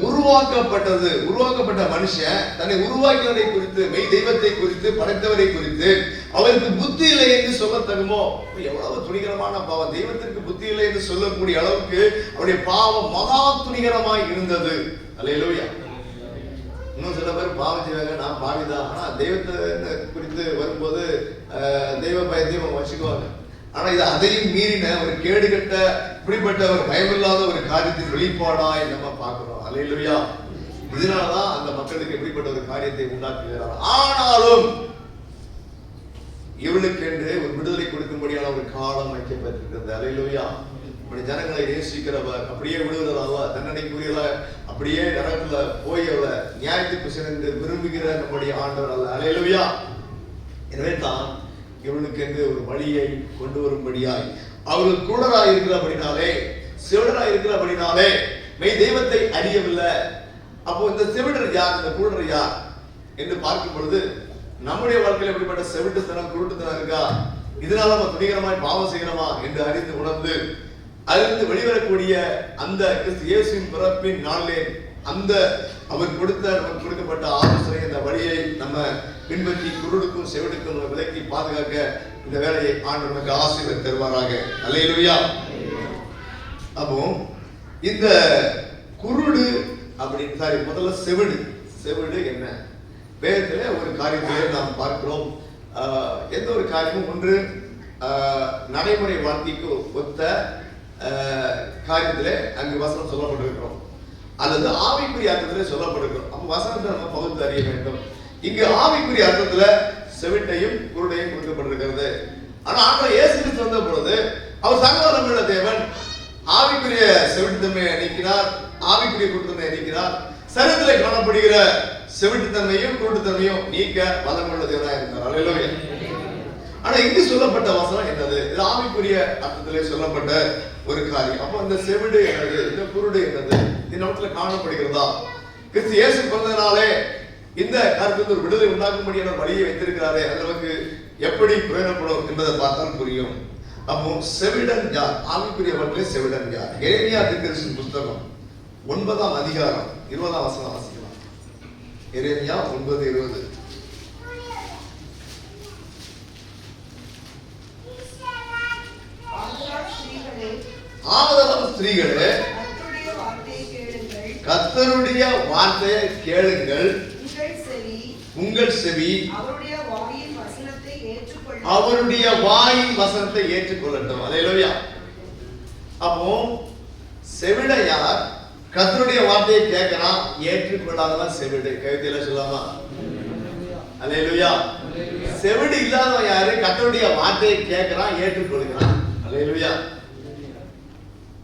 உருவாக்கப்பட்ட மனுஷன் தன்னை உருவாக்கியவரை குறித்து, மெய் தெய்வத்தை குறித்து, படைத்தவரை குறித்து அவருக்கு புத்தி இல்லை என்று சொல்லத்தகுமோ? எவ்வளவு துணிகரமான பாவம்! தெய்வத்திற்கு புத்தி இல்லை என்று சொல்லக்கூடிய அளவுக்கு அவருடைய பாவம் மகா துணிகரமாய் இருந்தது. அல்லேலூயா. இன்னும் சில பேர் பாவம் செய்வாங்க, நான் பாவிதான், ஆனா தெய்வத்தை குறித்து வரும்போது தெய்வ பயத்தையும் வச்சுக்குவாங்க. ஆனா இது அதையும் மீறின ஒரு கேடுகட்ட, இப்படிப்பட்ட ஒரு பயமில்லாத ஒரு காரியத்தின் வெளிப்பாடாய் நம்ம பார்க்கிறோம். அல்லேலூயா. இதனாலதான் அந்த மக்களுக்கு எப்படிப்பட்ட ஒரு காரியத்தை உண்டாக்குகிறார். ஆனாலும் இவளுக்கு என்று ஒரு விடுதலை கொடுக்கும்படியான ஒரு காலம் வைக்கப்பட்டிருக்கிறது. அல்லேலூயா. ஜனங்களை நேசிக்கிறவர் அப்படியே விடுவதால தண்டனைக்குரியல அப்படியே நரகத்துல போய் அவள நியாயத்துக்கு சென்று விரும்புகிற நம்முடைய ஆண்டவர் அல்ல. அல்லேலூயா. எனவே தான் இவனுக்கு என்று ஒரு வழியை கொண்டு வரும்படியாய் அவர்கள் குருடராய் இருக்கிறபடினாலே, செவிடராய் இருக்கிறபடினாலே மெய் தெய்வத்தை அறியவில்லை. அப்போ இந்த செவிடர் யார், இந்த குருடர் யார் என்று பார்க்கும் பொழுது நம்முடைய வாழ்க்கையில் எப்படிப்பட்ட செவிட்டுத்தனம், குருட்டுத்தனம் இருக்கா, இதனால நம்ம துணிகரமாய் பாவம் செய்கிறோமா என்று அறிந்து உணர்ந்து அதிலிருந்து வெளிவரக்கூடிய அந்த கிறிஸ்து இயேசுவின் பிறப்பின் நாளிலே அந்த அவர் கொடுக்கப்பட்ட ஆலோசனை, அந்த வழியை நம்ம பின்பற்றி குருடுக்கும் செவிடுக்கும் நம்ம விலக்கி பாதுகாக்க இந்த வேலையை ஆண்டவர் நமக்கு ஆசீர்வாதம் தருவாராக. அல்லேலூயா. அப்போ இந்த குருடு அப்படின்னு முதல்ல செவிடு என்ன? வேதத்திலே ஒரு காரியத்திலே நாம் பார்க்கிறோம். எந்த ஒரு காரியமும் ஒன்று நடைமுறை வாழ்க்கைக்கு ஒத்த காரியத்திலே அங்கு வசனம் சொல்லப்பட்டிருக்கிறோம், அல்லது ஆவிக்குரிய அர்த்தத்திலே சொல்லப்பட்டிருக்கிறோம். அப்ப வசனத்தை நம்ம பகுத்து அறிய வேண்டும். இங்கு ஆவிக்குரிய அர்த்தத்துல செவிட்டையும் குருடையும் கொடுக்கப்பட்டிருக்கிறது. ஆனா ஆண்டவர் இயேசு கிறிஸ்து வந்த பொழுது அவர் சர்வவல்லமையுள்ள தேவன் ஆவிக்குரிய செவிட்டுத்தன்மையை நீக்கினார், ஆவிக்குரிய குருட்டுத்தன்மையை நீக்கினார். சரீரத்திலே காணப்படுகிற செவிட்டுத்தன்மையும் குருட்டுத்தன்மையும் நீக்க வல்லமையுள்ள தேவனாக இருந்தார். அல்லேலூயா. ஆனா இங்கு சொல்லப்பட்ட வசனம் என்னது? இது ஆவிக்குரிய அர்த்தத்திலே சொல்லப்பட்ட ஒரு காரியம். அப்போ இந்த செவிடு என்னது, இந்த குருடு என்னது, இந்த இடத்துல காணப்படுகிறதா? கிறிஸ்து இயேசு பிறந்ததினாலே இந்த கருத்து ஒரு விடுதலை உண்டாக்கும்படியான வழியை வைத்திருக்கிறாரே, அளவுக்கு எப்படி பிரயோஜனப்படும் என்பதை பார்த்தால் புரியும். அப்போ செவிடன் யார்? ஆவிக்குரியவர்களே செவிடன் யார்? எரேமியா தீர்க்கதரிசியின் புத்தகம் 9ஆம் அதிகாரம் 20ஆம் வசனம் வாசிக்கலாம். எரேமியா 9:20. ஆதலால் ஸ்திரீகளே கர்த்தருடைய வார்த்தையை கேளுங்கள், உங்கள் செவி அவருடைய வாயின் வசனத்தை ஏற்றுக்கொள்ளட்டும். அல்லேலூயா. அப்போ செவிட யார்? கர்த்தருடைய வார்த்தையை கேட்கறான், ஏற்றுக்கொள்ளாதவன் செவிடு. கவிதையில சொல்லாமா? அல்லேலூயா. செவிடு இல்லாதவன் யாரு? கர்த்தருடைய வார்த்தையை கேட்கறான், ஏற்றுக்கொள்கிறான். அல்லேலூயா.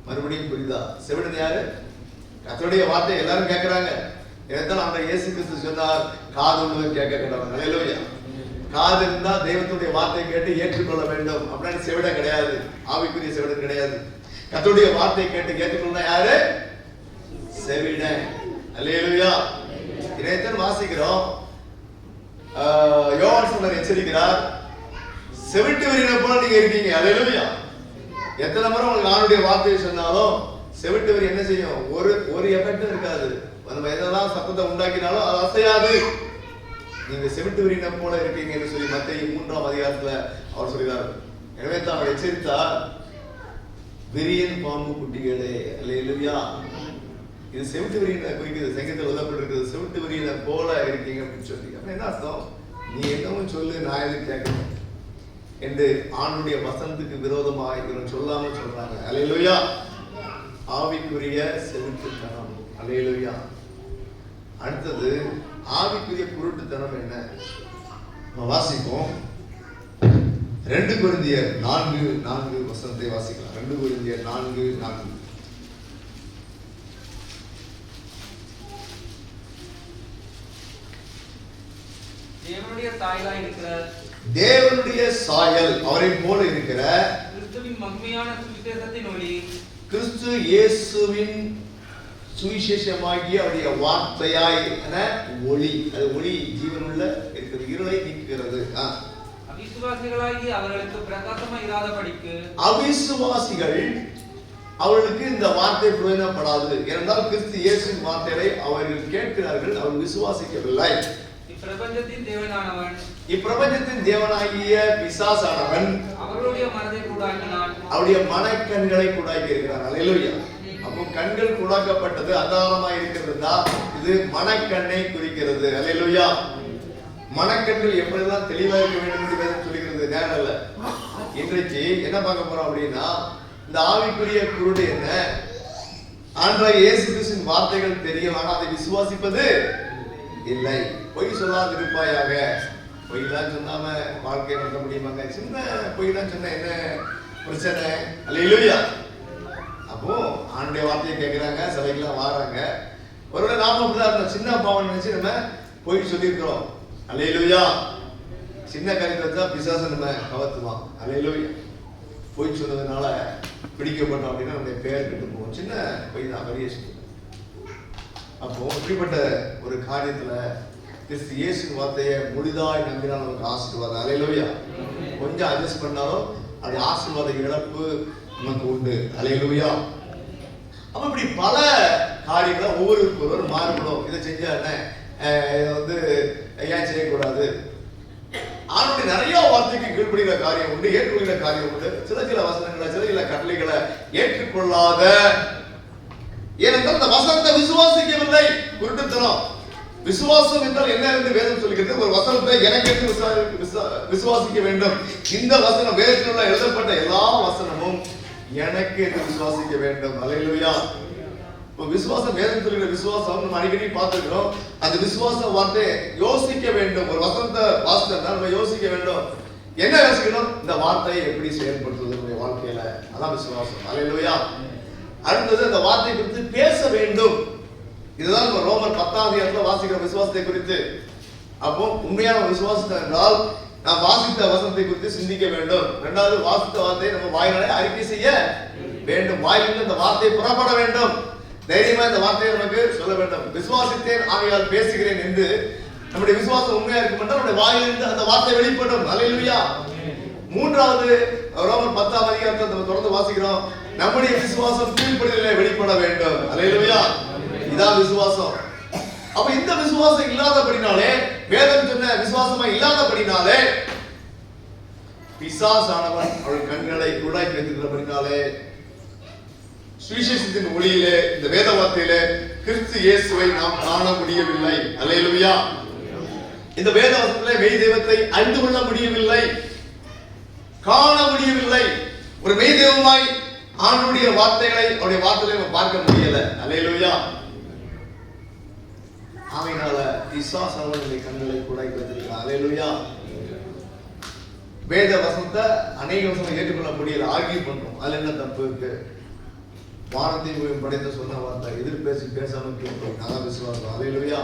மறுபடியும் புரியுதா? செவிடன் யாரு? கர்த்தருடைய வார்த்தை எல்லாரும் கேட்கிறாங்க. ஏதான் அந்த இயேசு கிறிஸ்து சொன்னார், காது உள்ளவர் கேட்க கடவுள். அல்லேலூயா. காது இருந்தா தெய்வத்துடைய வார்த்தை கேட்டு ஏற்றுக்கொள்ள வேண்டும். அப்படின்னு செவிடன் கிடையாது, ஆவிக்குரிய செவிடன் கிடையாது. கர்த்தருடைய வார்த்தை கேட்டு ஏற்றுக்கொள்ள யாரு? செவிடன். அல்லேலூயா. இதைத்தான் வாசிக்கிறோம். யோவான் சொன்னார், எச்சரிக்கிறார், செவிட்டு வரியின போல நீங்க இருக்கீங்க. அல்லேலூயா. எத்தனை முறை உங்களுக்கு ஆண்டுடைய வார்த்தையை சொன்னாலும் செவிட்டு வரி என்ன செய்யும்? ஒரு எஃபெக்டும் இருக்காது. நம்ம எதெல்லாம் சத்தத்தை உண்டாக்கினாலும் அது அசையாது. நீங்க செவிட்டு வரியின போல இருக்கீங்கன்னு சொல்லி மத்தேயு 3ஆம் அதிகாரத்துல அவர் சொல்கிறார். எனவே தான் அவர் எச்சரித்தார், விரியன் பாம்பு குட்டிகளே. அல்லேலூயா. இது செவிட்டு வரியின குறிக்கிறது. சங்கத்தில் எழுதப்பட்டிருக்கிறது, செவிட்டு வரியின போல இருக்கீங்க அப்படின்னு சொல்லி. அப்ப என்ன அர்த்தம்? நீ என்னவும் சொல்லு, நான் எதுக்கு கேட்கணும்? என்று ஆண்டுடைய வசனத்துக்கு விரோதமாக இவன் சொல்லாம சொல்றாங்க. அல்லேலூயா. ஆவிக்குரிய செவிட்டுத்தனம். அல்லேலூயா. அடுத்தது ஆவிக்குரிய குருட்டுத்தனம் என்ன? நம்ம வாசிப்போம். 2 கொரிந்தியர் 4:4 வசனத்தை வாசிக்கலாம். 2 கொரிந்தியர் 4:4. தேவனுடைய சாயலாய் இருக்கிற தேவனுடைய சாயல் அவரை போல இருக்கிற கிறிஸ்துவின் மகிமையான சுவிசேஷத்தின் ஒளி, கிறிஸ்து இயேசுவின் சுவிசேஷமாகிய அவருடைய வார்த்தையாய் ஒளி. அது ஒளி ஜீவனுள்ள இருக்கிறது, இருளை நீக்குகிறது. அவிசுவாசிகளாகி அவர்களுக்கு பிரகாசமாய் இராதபடிக்கு, அவிசுவாசிகள் அவர்களுக்கு இந்த வார்த்தை பிரயோஜனப்படாது. ஏனென்றால் கிறிஸ்து இயேசுவின் வார்த்தைகளை அவர்கள் கேட்கிறார்கள், அவர்கள் விசுவாசிக்கவில்லை. இப்பிரபஞ்சத்தின் தேவனானவன், இப்பிரபஞ்சத்தின் தேவனாகிய பிசாசானவன் அவர்களுடைய மனதை கூடாக்கினான், அவருடைய மனக்கண்களை கூடாக்கி இருக்கிறார். அல்லேலூயா. அப்போ கண்கள் கூடாக்கப்பட்டது அதாரமாக இருக்கிறது. இது மனக்கண்ணை குறிக்கிறது. அல்லேலூயா. மனக்கண்கள் எப்படிலாம் தெளிவாக இருக்க வேண்டும் என்று வேதம் சொல்லுகிறது. நேரம் இல்ல. இன்றைக்கு என்ன பார்க்க போறோம் அப்படின்னா, இந்த ஆவிக்குரிய குருடு என்ன? ஆண்டவராகிய இயேசு கிறிஸ்துவின் வார்த்தைகள் தெரியும், ஆனால் அதை விசுவாசிப்பது இல்லை. பொய் சொல்லாதிருப்பாயாக. பொய்லாம் சொன்னாம வாழ்க்கையை நடத்த முடியுமாங்க? சின்ன பொய்லாம் சொன்ன என்ன பிரச்சனை? அல்லேலூயா. அப்போ ஆண்டுடைய வார்த்தையை கேட்கிறாங்க, சபைக்கெல்லாம் வாராங்க. ஒருவேளை நாம அப்படிதான் இருந்தோம், சின்ன பாவம் நினைச்சு நம்ம பொய் சொல்லியிருக்கிறோம். அல்லேலூயா. சின்ன காரியத்தை வச்சா பிசாசு நம்ம கவத்துவான். அல்லேலூயா. பொய் சொன்னதுனால பிடிக்கப்பட்டோம் அப்படின்னா நம்முடைய பெயர் கெட்டு போவோம். சின்ன பொய் தான், வேரியேஷன். அப்போ இப்படிப்பட்ட ஒரு காரியத்துல கிறிஸ்து இயேசுவின் வார்த்தையை முழுதாய் நம்பினால் நமக்கு ஆசீர்வாதம். அல்லேலூயா. கொஞ்சம் அட்ஜஸ்ட் பண்ணாலும் அது ஆசீர்வாத இழப்பு நமக்கு உண்டு. அல்லேலூயா. அப்ப இப்படி பல காரியங்களை ஒவ்வொருவரும் மாறுபடும். இதை செஞ்சா என்ன, இதை ஏன் செய்யக்கூடாது? ஆணுடைய நிறைய வார்த்தைக்கு கீழ்ப்படுகிற காரியம் உண்டு, ஏற்றுக்கொள்கிற காரியம் உண்டு. சில வசனங்களை, சில கட்டளைகளை ஏற்றுக்கொள்ளாத, ஏனென்றால் இந்த வசனத்தை விசுவாசிக்கவில்லை. குருட்டுத்தனம். விசுவாசம் என்றால் என்ன என்று வேதம் சொல்கிறது. ஒரு வசனத்தை எனக்கு விசுவாசிக்க வேண்டும். இந்த வசனம் வேதத்தில் எழுதப்பட்ட எல்லா வசனமும் எனக்கு என்று விசுவாசிக்க வேண்டும். அல்லேலூயா. விசுவாசம் வேதம் சொல்கிற விசுவாசம் நம்ம அடிக்கடி பார்த்துக்கிறோம். அந்த விசுவாச வார்த்தை யோசிக்க வேண்டும். ஒரு வசனத்தை வாசித்தா நம்ம யோசிக்க வேண்டும். என்ன யோசிக்கணும்? இந்த வார்த்தையை எப்படி செயல்படுத்துவது நம்முடைய வாழ்க்கையில. அதான் விசுவாசம். அல்லேலூயா. அடுத்தது அந்த வார்த்தை குறித்து பேச வேண்டும். இதுதான் நம்ம ரோமர் 10ஆம் அதிகாரத்தில் வாசிக்கிற விசுவாசத்தை குறித்து. அப்போ உண்மையான விசுவாசம் என்றால் நாம் வாசித்த வசனத்தை குறித்து சிந்திக்க வேண்டும். இரண்டாவது, வாசித்த வார்த்தையை நம்ம வாயினாலே அறிக்கை செய்ய வேண்டும். வாயிலிருந்து இந்த வார்த்தை புறப்பட வேண்டும். தைரியமா இந்த வார்த்தையை நமக்கு சொல்ல வேண்டும். விசுவாசித்தேன் ஆகையால் பேசுகிறேன் என்று நம்முடைய விசுவாசம் உண்மையா இருக்கும் என்றால் நம்முடைய வாயிலிருந்து அந்த வார்த்தை வெளிப்படும். அல்லேலூயா. மூன்றாவது, ரோமர் 10ஆம் அதிகாரத்தை நம்ம தொடர்ந்து வாசிக்கிறோம். நம்முடைய விசுவாசம் கீழ்ப்படிதலிலே வெளிப்பட வேண்டும். அல்லேலூயா. இதான் விசுவாசம். அப்ப இந்த விசுவாசம் இல்லாதபடினாலே, வேதம் சொன்ன விசுவாசமா இல்லாதபடினாலே, பிசாசானவன் அவள் கண்களை குருடாக்கி வைத்திருக்கிறபடினாலே, சுவிசேஷத்தின் ஒளியிலே, இந்த வேத வார்த்தையிலே கிறிஸ்து இயேசுவை நாம் காண முடியவில்லை. அல்லேலூயா. இந்த வேத வார்த்தையிலே மெய் தெய்வத்தை அறிந்து கொள்ள முடியவில்லை, காண முடியவில்லை. ஒரு மெய் தெய்வமாய் ஆண்டுடைய வார்த்தைகளை, அவருடைய வார்த்தைகளை நம்ம பார்க்க முடியல. அல்லேலூயா. ஆகையினால பிசாசானவனுடைய கண்களை குருடாக்கி வைத்திருக்கிறான். அல்லேலூயா. வேத வசனத்தை அநேக வசனம் ஏற்றுக்கொள்ள முடியல, ஆர்கியூ பண்றோம். அதுல என்ன தப்பு இருக்கு? வானத்தையும் படைத்த சொன்ன வார்த்தை எதிர்பேசி பேசாம கேட்போம். அதான் விசுவாசம். அல்லேலூயா.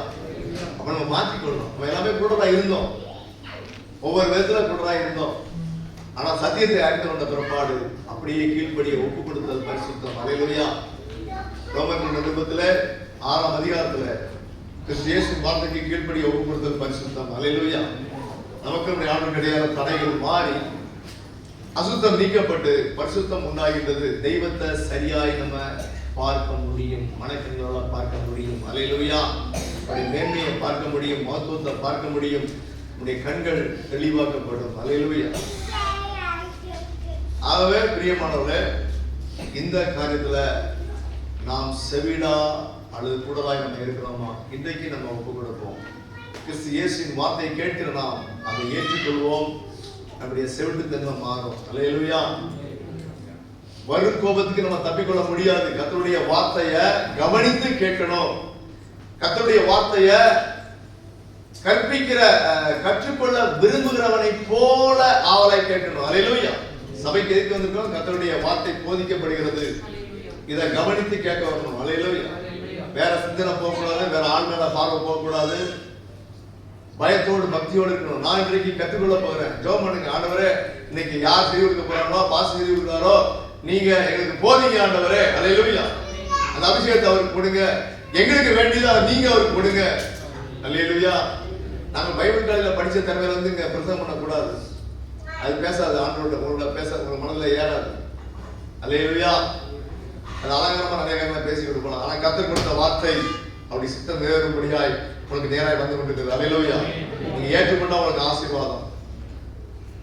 அப்ப நம்ம மாற்றிக்கொள்ளணும். நம்ம எல்லாமே குருடரா இருந்தோம், ஒவ்வொரு விதத்துல குருடரா இருந்தோம். ஆனா சத்தியத்தை அறிந்து கொண்ட பிற்பாடு அப்படியே கீழ்ப்படிய ஒப்பு கொடுத்தல் பரிசுத்தம். அல்லேலூயா. ரோமர் நிருபத்துல 6ஆம் அதிகாரத்துல கிறிஸ்து இயேசுவின் வார்த்தைக்கு கீழ்ப்படிய ஒப்பு கொடுத்தல் பரிசுத்தம். அல்லேலூயா. நமக்கு ஆண்டு கிடையாத தடைகள் மாறி அசுத்தம் நீக்கப்பட்டு பரிசுத்தம் உண்டாகின்றது. தெய்வத்தை சரியாய் நம்ம பார்க்க முடியும், மனக்கண்களால் பார்க்க முடியும். அல்லேலூயா. அவருடைய மேன்மையை பார்க்க முடியும், மகத்துவத்தை பார்க்க முடியும். நம்முடைய கண்கள் தெளிவாக்கப்படும். அல்லேலூயா. ஆகவே பிரியமானவர்களே, இந்த காரியத்துல நாம் செவிடா அல்லது கூடலாய் நம்ம இருக்கிறோமா? இன்றைக்கு நம்ம ஒப்பு கொடுப்போம். கிறிஸ்து இயேசுவின் வார்த்தையை கேட்கிற நாம் அதை ஏற்றுக்கொள்வோம். நம்முடைய செவிட்டுத்தன்மை மாறும். அல்லேலூயா. வரும் கோபத்துக்கு நம்ம தப்பிக்கொள்ள முடியாது. கர்த்தருடைய வார்த்தையை கவனித்து கேட்கணும். கர்த்தருடைய வார்த்தையை கற்றுக்கொள்ள விரும்புகிறவனை போல ஆவலை கேட்கணும். அல்லேலூயா. சபைக்கு எதுக்கு வந்திருக்கோம்? கர்த்தருடைய வார்த்தை போதிக்கப்படுகிறது, இதை கவனித்து கேட்க வரணும். அல்லேலூயா. வேற சிந்தனை போகக்கூடாது, வேற ஆள் மேல பார்வை போகக்கூடாது. பயத்தோடு பக்தியோடு இருக்கணும். நான் இன்றைக்கு கற்றுக்கொள்ள போகிறேன். ஜெபம் பண்ணுங்க. ஆண்டவரே, இன்னைக்கு யார் செய்தி கொடுக்க போறாங்களோ, பாஸ் செய்தி கொடுத்தாரோ, நீங்க எங்களுக்கு போதிங்க ஆண்டவரே. அல்லேலூயா. அந்த அபிஷேகத்தை அவருக்கு கொடுங்க. எங்களுக்கு வேண்டியதா நீங்க அவருக்கு கொடுங்க. அல்லேலூயா. நாங்க பைபிள் காலேஜ்ல படிச்ச தன்மையில வந்து இங்க பிரசங்கம் பண்ணக்கூடாது. அது பேசாது. ஆண்டவரோட உங்களோட பேச உங்க மனதில் ஏறாது. அல்லேலூயா. அது அலங்காரமா நிறைய காரியமா பேசிக்கிட்டு போலாம். ஆனா கர்த்தர் கொடுத்த வார்த்தை அப்படி சித்தம் நிறைவேறும்படியாய் உங்களுக்கு நேராக வந்து கொண்டிருக்கிறது. அல்லேலூயா. நீங்க ஏற்றுக்கொண்டா உங்களுக்கு ஆசீர்வாதம்.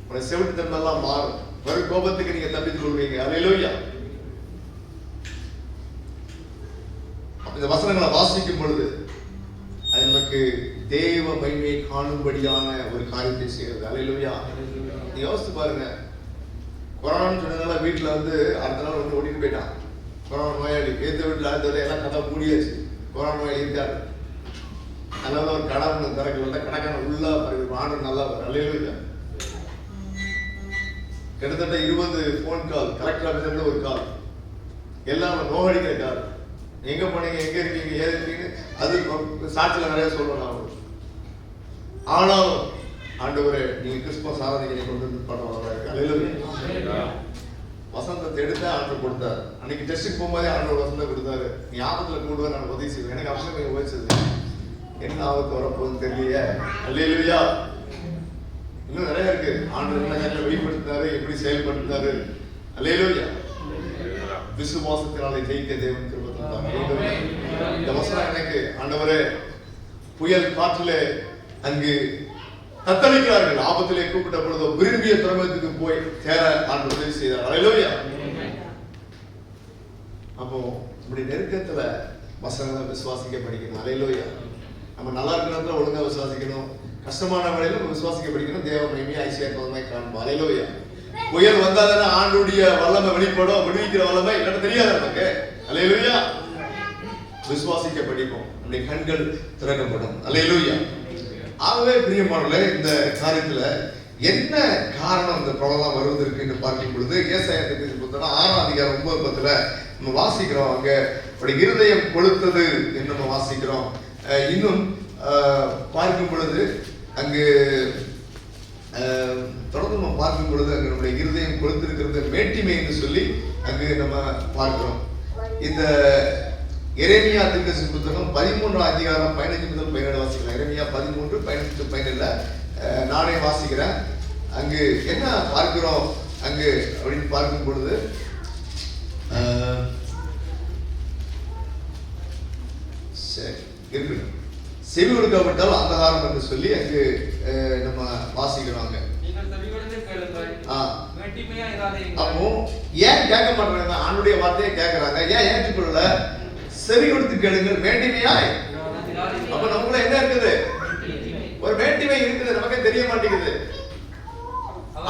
உங்களுடைய செவிட்டுத்தன்மை எல்லாம் மாறும். வரும் கோபத்துக்கு நீங்க தப்பித்துக் கொள்வீங்க. அல்லேலூயா. இந்த வசனங்களை வாசிக்கும் பொழுது அது நமக்கு தேவ மகிமையை காணும்படியான ஒரு காரியத்தை செய்கிறது. அல்லேலூயா. நீங்க யோசித்து பாருங்க. கொரோனான்னு சொன்னதுனால வீட்டுல வந்து அடுத்த நாள் வந்து ஓடிட்டு போயிட்டான். கொரோனா நோயாளி ஏத்த வீட்டுல அடுத்த எல்லாம் கதை மூடியாச்சு. கொரோனா நோயாளி இருக்காரு. அதனால ஒரு கடை ஒன்று திறக்கல. கடைக்கான உள்ள ஆண்டு நல்லா வரும். அல்லேலூயா. கிட்டத்தட்ட 20 போன் கால், கலெக்டர் ஆஃபீஸர்ல ஒரு கால், எல்லாம் நோகடிக்கிற கால். எங்க போனீங்க, எங்க இருக்கீங்க, ஏது இருக்கீங்க, அது சாட்சியில நிறைய சொல்லணும். ஆனாலும் ஆண்டவரே, நீங்க கிறிஸ்துமஸ் ஆராதனை கொண்டு வந்து பண்ணுவாங்க. வசந்தத்தை எடுத்து ஆண்டவர் கொடுத்தாரு. அன்னைக்கு டெஸ்ட்டுக்கு போகும்போதே ஆண்டவர் வசந்தம் கொடுத்தாரு. நீ ஆபத்துல கூடுவா, நான் உதவி செய்வேன். எனக்கு அவசியம் உபயோகிச்சது. என்ன ஆபத்து வரப்போகுதுன்னு தெரியலையே. அல்லேலூயா. இன்னும் நிறைய இருக்கு. ஆண்டவர் என்ன வெளிப்படுத்தினாரு, எப்படி செயல்படுத்தினாரு. அல்லேலூயா. விசுவாசத்தினாலே ஜெயிக்க தேவன் கிருபை தந்தார். இந்த வசனம் எனக்கு ஆண்டவரே, புயல் காற்றிலே அங்கு தத்தளிக்கிறார்கள், ஆபத்திலே கூப்பிட்ட பொழுது விரும்பிய துறைமுகத்துக்கு போய் சேர ஆண்டவர் உதவி செய்தார். அல்லேலூயா. அப்போ இப்படி நெருக்கத்துல வசனங்களை விசுவாசிக்க படிக்கணும். அல்லேலூயா. நம்ம நல்லா இருக்கிற ஒழுங்கா விசுவாசிக்கணும். கஷ்டமான வேளையில விசுவாசிக்க படிக்கணும். தேவ மகிமையை ஐசியமாய் காண்போம். அல்லேலூயா. புயல் வந்தாதானே ஆண்டுடைய வல்லமை வெளிப்படும், விடுவிக்கிற வல்லமை இல்லைன்னு தெரியாது நமக்கு. அல்லேலூயா. விசுவாசிக்க படிப்போம், நம்முடைய கண்கள் திறக்கப்படும். அல்லேலூயா. ஆகவே பிரியமானவர்களே, இந்த காரியத்துல என்ன காரணம் இந்த பிரபலம் வருவதற்கு என்று பார்க்கும் பொழுது ஏசாயா புத்தகம் 6ஆம் அதிகாரம் 9-10 நம்ம வாசிக்கிறோம். அங்க இருதயம் கொளுத்தது என்று நம்ம வாசிக்கிறோம். இன்னும் பார்க்கும் பொழுது அங்கு தொடர்ந்து நம்ம பார்க்கும் பொழுது அங்கு நம்முடைய இருதயம் கொளுத்திருக்கிறது மேட்டிமை என்று சொல்லி அங்கு நம்ம பார்க்கிறோம். இந்த எரேமியா தீர்க்கதரிசி புத்தகம் 13ஆம் அதிகாரம் 15 முதல் 17 வாசிக்கலாம். எரேமியா 13, 15, 17 நானே வாசிக்கிறேன். அங்கு என்ன பார்க்கிறோம் அங்கு அப்படின்னு பார்க்கும் பொழுது இருக்கட்டும், செவி கொடுக்கப்பட்டால் அந்தகாரம் என்று சொல்லி அங்கு நம்ம வாசிக்கிறோம். அப்போ ஏன் கேட்க மாட்டாங்க? ஆண்டுடைய வார்த்தையை கேட்கறாங்க. ஏன் ஏற்றுக்கொள்ள? செவி கொடுத்து கேளுங்கள், வேண்டிமையாய். அப்ப நமக்குள்ள என்ன இருக்குது? ஒரு வேண்டிமை இருக்குது, நமக்கே தெரிய மாட்டேங்குது.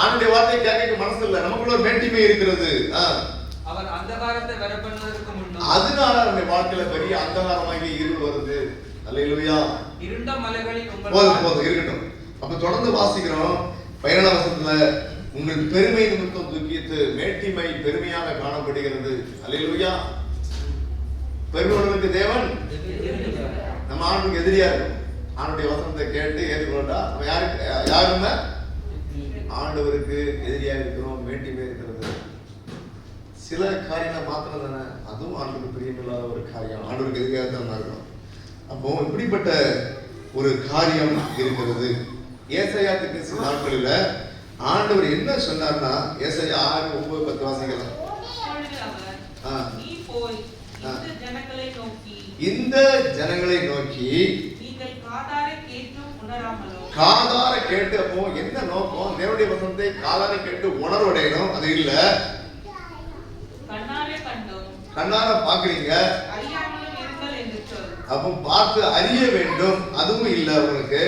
ஆண்டுடைய வார்த்தையை கேட்க மனசு இல்ல, நமக்குள்ள ஒரு வேண்டிமை இருக்கிறது. அவர் அந்தகாரத்தை வரப்பண்ணுவதற்கு முன்னும் அதனால நம்ம வாழ்க்கையில பெரிய அந்தகாரமாகி இருள் வருது. அல்லேலூயா. இருண்ட மலைகளில் போதும் இருக்கட்டும். அப்ப தொடர்ந்து வாசிக்கிறோம் 17ஆம் வசனத்துல, உங்கள் பெருமை நிமித்தம் துக்கித்து மேட்டிமை பெருமையாக காணப்படுகிறது. அல்லேலூயா. பெருமை உள்ளவனுக்கு தேவன் நம்ம ஆண்டுக்கு எதிரியா இருக்கும். ஆண்டுடைய வசனத்தை கேட்டு ஏற்றுக்கொண்டா நம்ம யாருமே ஆண்டவருக்கு எதிரியா இருக்கிறோம். மேட்டிமை இருக்கிறது. சில காரியங்களை மாத்திரம் தானே, அதுவும் ஆண்டுக்கு பிரியமில்லாத ஒரு காரியம். ஆண்டவருக்கு எதிரியாக தான் இருக்கிறோம். அப்போ இப்படிப்பட்ட ஒரு காரியம் இருக்கிறது. ஏசாயா தீர்க்கதரிசி நாட்களில் ஆண்டவர் என்ன சொன்னார்னா, ஏசாயா 6:9-10 வாசிக்கலாம். இந்த ஜனங்களை நோக்கி காதார கேட்டு, அப்போ என்ன நோக்கம்? தேவனுடைய வசனத்தை காதார கேட்டு உணர்வடையணும். அது இல்ல கண்ணார பாக்குறீங்க, அப்போ பார்த்து அறிய வேண்டும், அதுவும் இல்ல உங்களுக்கு.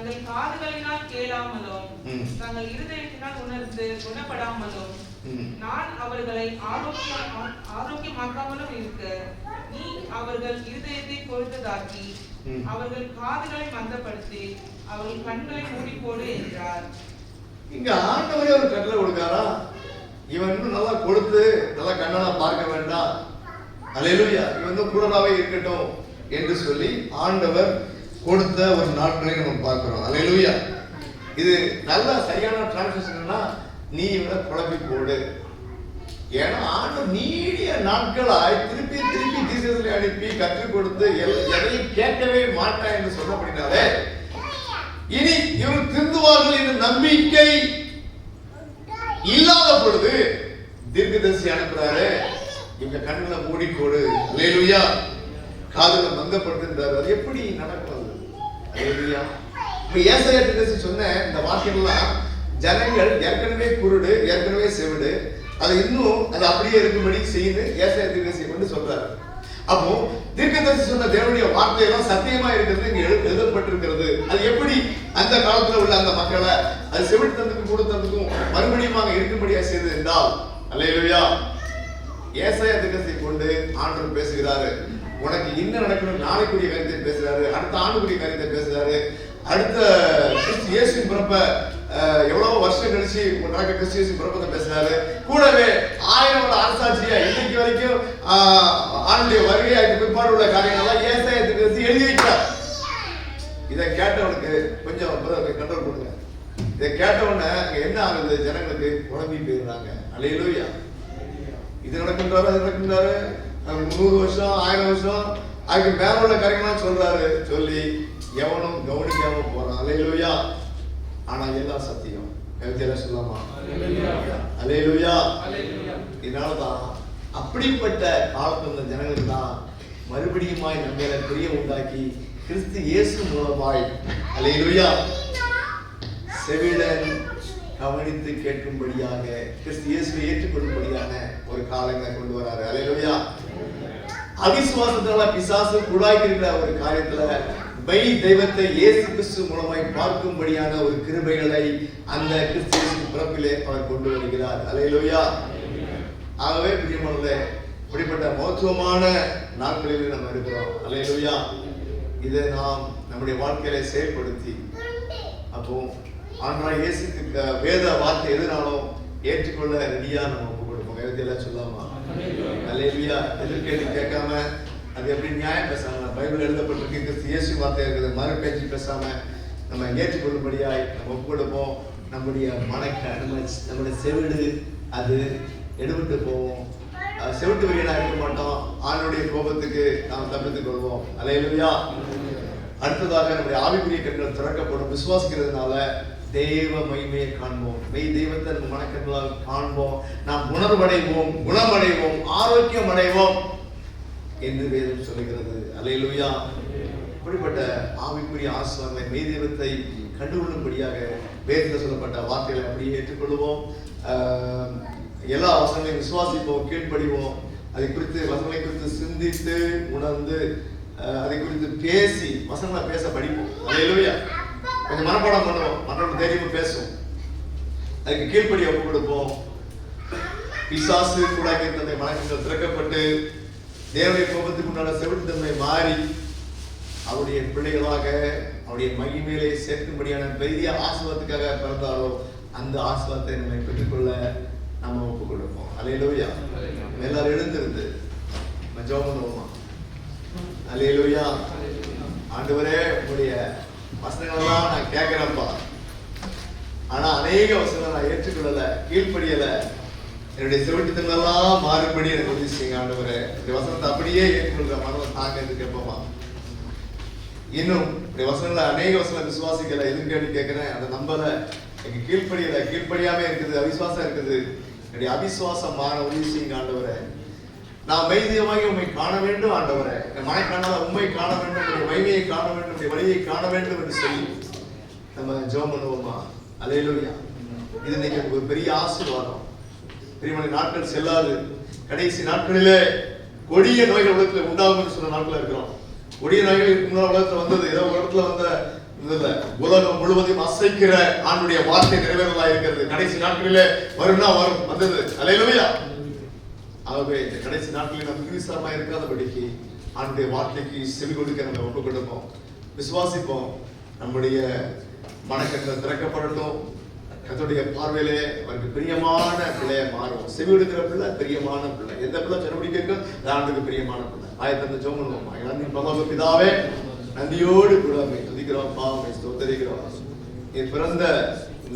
தங்கள் காதுகளினால் கேளாமலும் ம். தங்கள் இருதயத்தினால் உணர்ந்து குணப்படாமலும் ம். நான் அவர்களை ஆரோக்கியமாக்காமலும் இருக்க நீ அவர்கள் இருதயத்தை பொறுத்ததாக்கி ம். அவர்கள் காதுகளை மந்தப்படுத்தி அவர்கள் கண்களை மூடிப்போடு என்றார். இங்க ஆண்டவரே ஒரு கட்டளை கொடுக்காரா? இவன் இன்னும் நல்லா கொடுத்து நல்லா கண்ணெல்லாம் பார்க்க வேண்டாம், அல்லேலூயா, இவன் வந்து குருடாவே இருக்கட்டும் என்று சொல்லி ஆண்டவர் கொடுத்த ஒரு நாட்களை நம்ம பார்க்கிறோம். அல்லேலூயா. இது நல்ல சரியான டிரான்ஸ்லேஷன்னா நீ இவனை குழப்பி போடு. ஏன்னா ஆண்டவர் நீடிய நாட்களாய் திருப்பி திருப்பி தீர்க்கதரிசிகளை அனுப்பி கற்றுக் கொடுத்து எதையும் கேட்கவே மாட்டான் என்று சொல்லப்படினாலே இனி இவர்கள் திருந்துவார்கள் என்ற நம்பிக்கை இல்லாத பொழுது தீர்க்கதரிசி அனுப்புறாரு, இவங்க கண்களை மூடிக்கொடு, அல்லேலூயா, காதுகளை மந்தப்படுத்துன்றாரு. அது எப்படி நடக்கும்? அல்லேலூயா. இப்ப ஏசாயா தீர்க்கதரிசி சொன்ன இந்த வாக்கியம்லாம் ஜனங்கள் ஏற்கனவே குருடு, ஏற்கனவே செவிடு, அது இன்னும் அது அப்படியே இருக்கும்படி செய்து ஏசாயா தீர்க்கதரிசி கொண்டு சொல்றாரு. அப்போ தீர்க்கதரிசி சொன்ன தேவனுடைய வார்த்தையெல்லாம் சத்தியமா இருக்கிறது இங்க எழுதப்பட்டிருக்கிறது. அது எப்படி அந்த காலத்துல உள்ள அந்த மக்களை அது செவிட்டுத்தனத்துக்கும் கூடத்தனத்துக்கும் மறுபடியும் இருக்கும்படியா செய்தது என்றால், அல்லேலூயா, ஏசாயா தீர்க்கதரிசி கொண்டு ஆண்டவர் பேசுகிறாரு. உனக்கு இன்னும் நடக்கணும் நாளைக்குரிய காரியத்தை பேசுறாரு, அடுத்த ஆண்டுக்குரிய காரியத்தை பேசுறாரு, அடுத்த கிறிஸ்து இயேசுவின் பிறப்ப எவ்வளவு வருஷம் கழிச்சு நடக்க கிறிஸ்து இயேசுவின் பிறப்பத்தை பேசுறாரு. கூடவே 1000 வருட அரசாட்சியா இன்னைக்கு வரைக்கும் ஆண்டுடைய வருகையாக்கு பிற்பாடு உள்ள காரியங்கள்லாம் ஏசாயா தீர்க்கதரிசி எழுதி வைக்கிறார். இதை கேட்டவனுக்கு கொஞ்சம் கண்ட்ரோல் பண்ணுங்க. இதை கேட்டவன என்ன ஆகுது? ஜனங்களுக்கு குழம்பி போயிடுறாங்க. அல்லேலூயா. இது நடக்கின்றாரு, அது நடக்கின்றாரு, 100 வருஷம் 1000 வருஷம் அதுக்கு மேல உள்ள காரியங்கள்லாம் சொல்றாரு. சொல்லி எவனும் கவனிக்காம போறான். அல்லேலூயா. ஆனா எல்லாம் சத்தியம். சொல்லாமா? அல்லேலூயா. இதனாலதான் அப்படிப்பட்ட காலத்துல இருந்த ஜனங்களுக்கு தான் மறுபடியுமாய் நம்மள பெரிய உண்டாக்கி கிறிஸ்து இயேசு மூலமாய், அல்லேலூயா, செவிடன் கவனித்து கேட்கும்படியாக கிறிஸ்து இயேசுவை ஏற்றுக்கொள்ளும்படியான ஒரு காலங்களை கொண்டு வராரு. அல்லேலூயா. அவிசுவாசத்தால பிசாசு குழாய்க்கிற ஒரு காரியத்துல மெய் தெய்வத்தை இயேசு கிறிஸ்து மூலமாய் பார்க்கும்படியான ஒரு கிருபைகளை அந்த கிறிஸ்து இயேசு பிறப்பிலே அவர் கொண்டு வருகிறார். அல்லேலூயா. ஆகவே பிரியமானவர்களே, இப்படிப்பட்ட மகத்துவமான நாட்களில் நம்ம இருக்கிறோம். அல்லேலூயா. இதை நாம் நம்முடைய வாழ்க்கையில செயல்படுத்தி அப்போ ஆண்டவராகிய இயேசுக்கு வேத வார்த்தை எதுனாலும் ஏற்றுக்கொள்ள ரெடியா நம்ம ஒப்பு கொடுப்போம். எல்லாம் சொல்லாமா? அல்லேலூயா. எதிர்கேள்வி கேட்காம அது எப்படி நியாயம் பேசாம பைபிள் எழுதப்பட்டிருக்கு கிறிஸ்து இயேசு வார்த்தை இருக்குது மறு பேச்சு பேசாம நம்ம ஏற்றுக்கொள்ளும்படியாய் நம்ம ஒப்பு கொடுப்போம். நம்முடைய நம்முடைய செவிடு அது எடுபட்டு போவோம். செவிட்டு வழியா இருக்க மாட்டோம். ஆணுடைய கோபத்துக்கு நாம் தப்பித்துக் கொள்வோம். அல்லேலூயா. அடுத்ததாக நம்முடைய ஆவிக்குரிய கண்கள் திறக்கப்படும். விசுவாசிக்கிறதுனால தேவ மகிமையை காண்போம். மெய் தெய்வத்தை நம்ம மனக்கண்களால் காண்போம். நாம் உணர்வடைவோம், குணமடைவோம், ஆரோக்கியம் அடைவோம் என்று வேதம் சொல்லுகிறது. அல்லேலூயா. இப்படிப்பட்ட ஆவிக்குரிய ஆசீர்வாதங்களை மெய் தெய்வத்தை கண்டுகொள்ளும்படியாக வேதத்தில் சொல்லப்பட்ட வார்த்தைகளை அப்படியே ஏற்றுக்கொள்வோம். எல்லா வசனங்களையும் விசுவாசிப்போம், கீழ்ப்படிவோம். அதை குறித்து வசனங்களை குறித்து சிந்தித்து உணர்ந்து அதை குறித்து பேசி வசனங்களை பேச படிப்போம். அல்லேலூயா. கொஞ்சம் மனப்பாடம் பண்ணுவோம், மற்றவங்க தைரியமா பேசுவோம், அதுக்கு கீழ்ப்படி ஒப்பு கொடுப்போம். பிசாசு கூடாக்கி தன்னை மனங்கள் திறக்கப்பட்டு தேவனுடைய கோபத்துக்கு உண்டான செவிட்டுத்தன்மை மாறி அவருடைய பிள்ளைகளாக அவருடைய மகிமையிலே சேர்க்கும்படியான பெரிய ஆசீர்வாதத்துக்காக பிறந்தாரோ அந்த ஆசீர்வாதத்தை நம்மை பெற்றுக்கொள்ள நம்ம ஒப்பு கொடுப்போம். அல்லேலூயா. எல்லாரும் எழுந்திருந்து நம்ம ஜெபம் பண்ணுவோமா? அல்லேலூயா. ஆண்டவரே, உங்களுடைய வசனங்களெல்லாம் நான் கேட்கிறேன்ப்பா, ஆனா அநேக வசனங்களை நான் ஏற்றுக்கொள்ளல, கீழ்ப்படியல. என்னுடைய செவிட்டுத்தன்மையெல்லாம் மாறுபடி எனக்கு உதவி செய்யுங்க ஆண்டவரே. இந்த வசனத்தை அப்படியே ஏற்றுக்கொள்ற மனம் தாங்க கேட்போமா? இன்னும் இந்த வசனங்களை அநேக வசனங்களை விசுவாசிக்கல, எதுக்கு கேட்கிறேன், அதை நம்பல, எனக்கு கீழ்ப்படியல, கீழ்ப்படியாம இருக்குது, அவிசுவாசம் இருக்குது. என்னுடைய அவிசுவாசம் மாற உதவி செய்யுங்க ஆண்டவரே. நான் மைதியமாகி உண்மை காண வேண்டும் ஆண்டவரே. என் மனை காணாத உண்மை காண வேண்டும், உடைய மகிமையை காண வேண்டும், உடைய வழியை காண வேண்டும் என்று சொல்லி நம்ம ஜெபம் பண்ணுவோமா? அல்லேலூயா. இது இன்னைக்கு ஒரு பெரிய ஆசீர்வாதம். பிரியமான நாட்கள் செல்லாது. கடைசி நாட்களிலே கொடிய நோய்கள் உலகத்தில் உண்டாகும் என்று சொன்ன நாட்கள் இருக்கிறோம். கொடிய நோய்கள் இதுக்கு முன்னாடி உலகத்தில் வந்தது. ஏதோ ஒரு இடத்துல வந்த இதுல உலகம் முழுவதும் அசைக்கிற ஆண்டுடைய வார்த்தை நிறைவேறதா இருக்கிறது. கடைசி நாட்களிலே வரும்னா வரும், வந்தது. அல்லேலூயா. ஆகவே இந்த கடைசி நாட்களில் நம்ம கிறிஸ்தவமா இருக்காதபடிக்கு ஆண்டுடைய வார்த்தைக்கு செவி கொடுக்க நம்ம ஒப்பு கொடுப்போம், விசுவாசிப்போம். நம்முடைய மனக்கண்கள் திறக்கப்படட்டும். கர்த்தருடைய பார்வையிலே அவருக்கு பிரியமான பிள்ளைய மாறும். செவி கொடுக்கிற பிள்ளை பிரியமான பிள்ளை. எந்த பிள்ளை சொன்னபடி கேட்கும், ஆண்டுக்கு பிரியமான பிள்ளை. ஆயத்தந்த ஜெபம் பண்ணுவோம். எல்லாம் பரலோக பிதாவே, நன்றியோடு கூட துதிக்கிறோம், ஸ்தோத்திரிக்கிறோம். நீ பிறந்த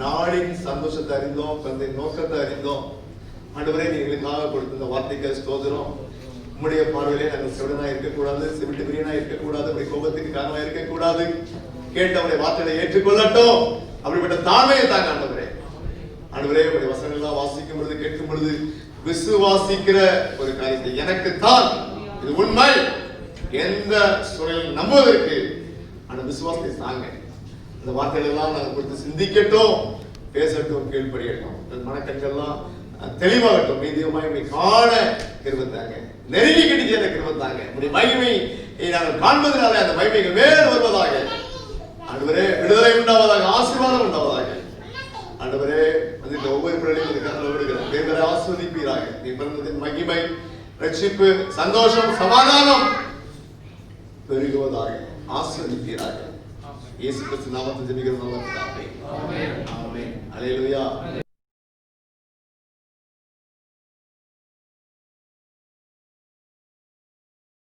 நாளின் சந்தோஷத்தை அறிந்தோம், பிறந்த நோக்கத்தை அறிந்தோம். ஆண்டவரே, நீ எங்களுக்காக கொடுத்த இந்த வார்த்தைக்கு ஸ்தோத்திரம். உம்முடைய பார்வையிலே நாங்கள் செவிடனா இருக்கக்கூடாது, செவிட்டு பிரியனா இருக்கக்கூடாது, உடைய கோபத்துக்கு காரணமா இருக்கக்கூடாது. கேட்டவருடைய வார்த்தைகளை ஏற்றுக்கொள்ளட்டும். அப்படிப்பட்ட தாழ்மையை தாங்க ஆண்டவரே. ஆண்டவரே, உடைய வசனங்கள் எல்லாம் வாசிக்கும் பொழுது, கேட்கும் பொழுது விசுவாசிக்கிற ஒரு காரியத்தை எனக்கு தான் இது உண்மை எந்த சூழலில் நம்புவதற்கு அந்த விசுவாசத்தை தாங்க. அந்த வார்த்தைகள் எல்லாம் நாங்கள் கொடுத்து சிந்திக்கட்டும், பேசட்டும், கீழ்ப்படியட்டும். மனக்கண்கள்லாம் தெளிவாகட்டும். மீதியமாய் உண்மை காண கிருபைத்தாங்க, நெருங்கி கிட்டிய கிருபைத்தாங்க. உடைய மகிமை நாங்கள் காண்பதனாலே அந்த மகிமைகள் மேல் வருவதாக. ஆண்டவரே, விடுதலை உண்டாவதாக, ஆசீர்வாதம் உண்டாவதாக. ஆண்டவரே, அந்த ஒவ்வொரு பிள்ளைகளும் தேவரை ஆஸ்வதிப்பீராக. நீ பிறந்ததின் மகிமை, ரட்சிப்பு, சந்தோஷம், சமாதானம் பெருகுவதாக. ஆஸ்வதிப்பீராக. இயேசு கிறிஸ்து நாமத்தில் ஜெபிக்கிறோம் நல்ல பிதாவே. ஆமென். ஆமென். அல்லேலூயா.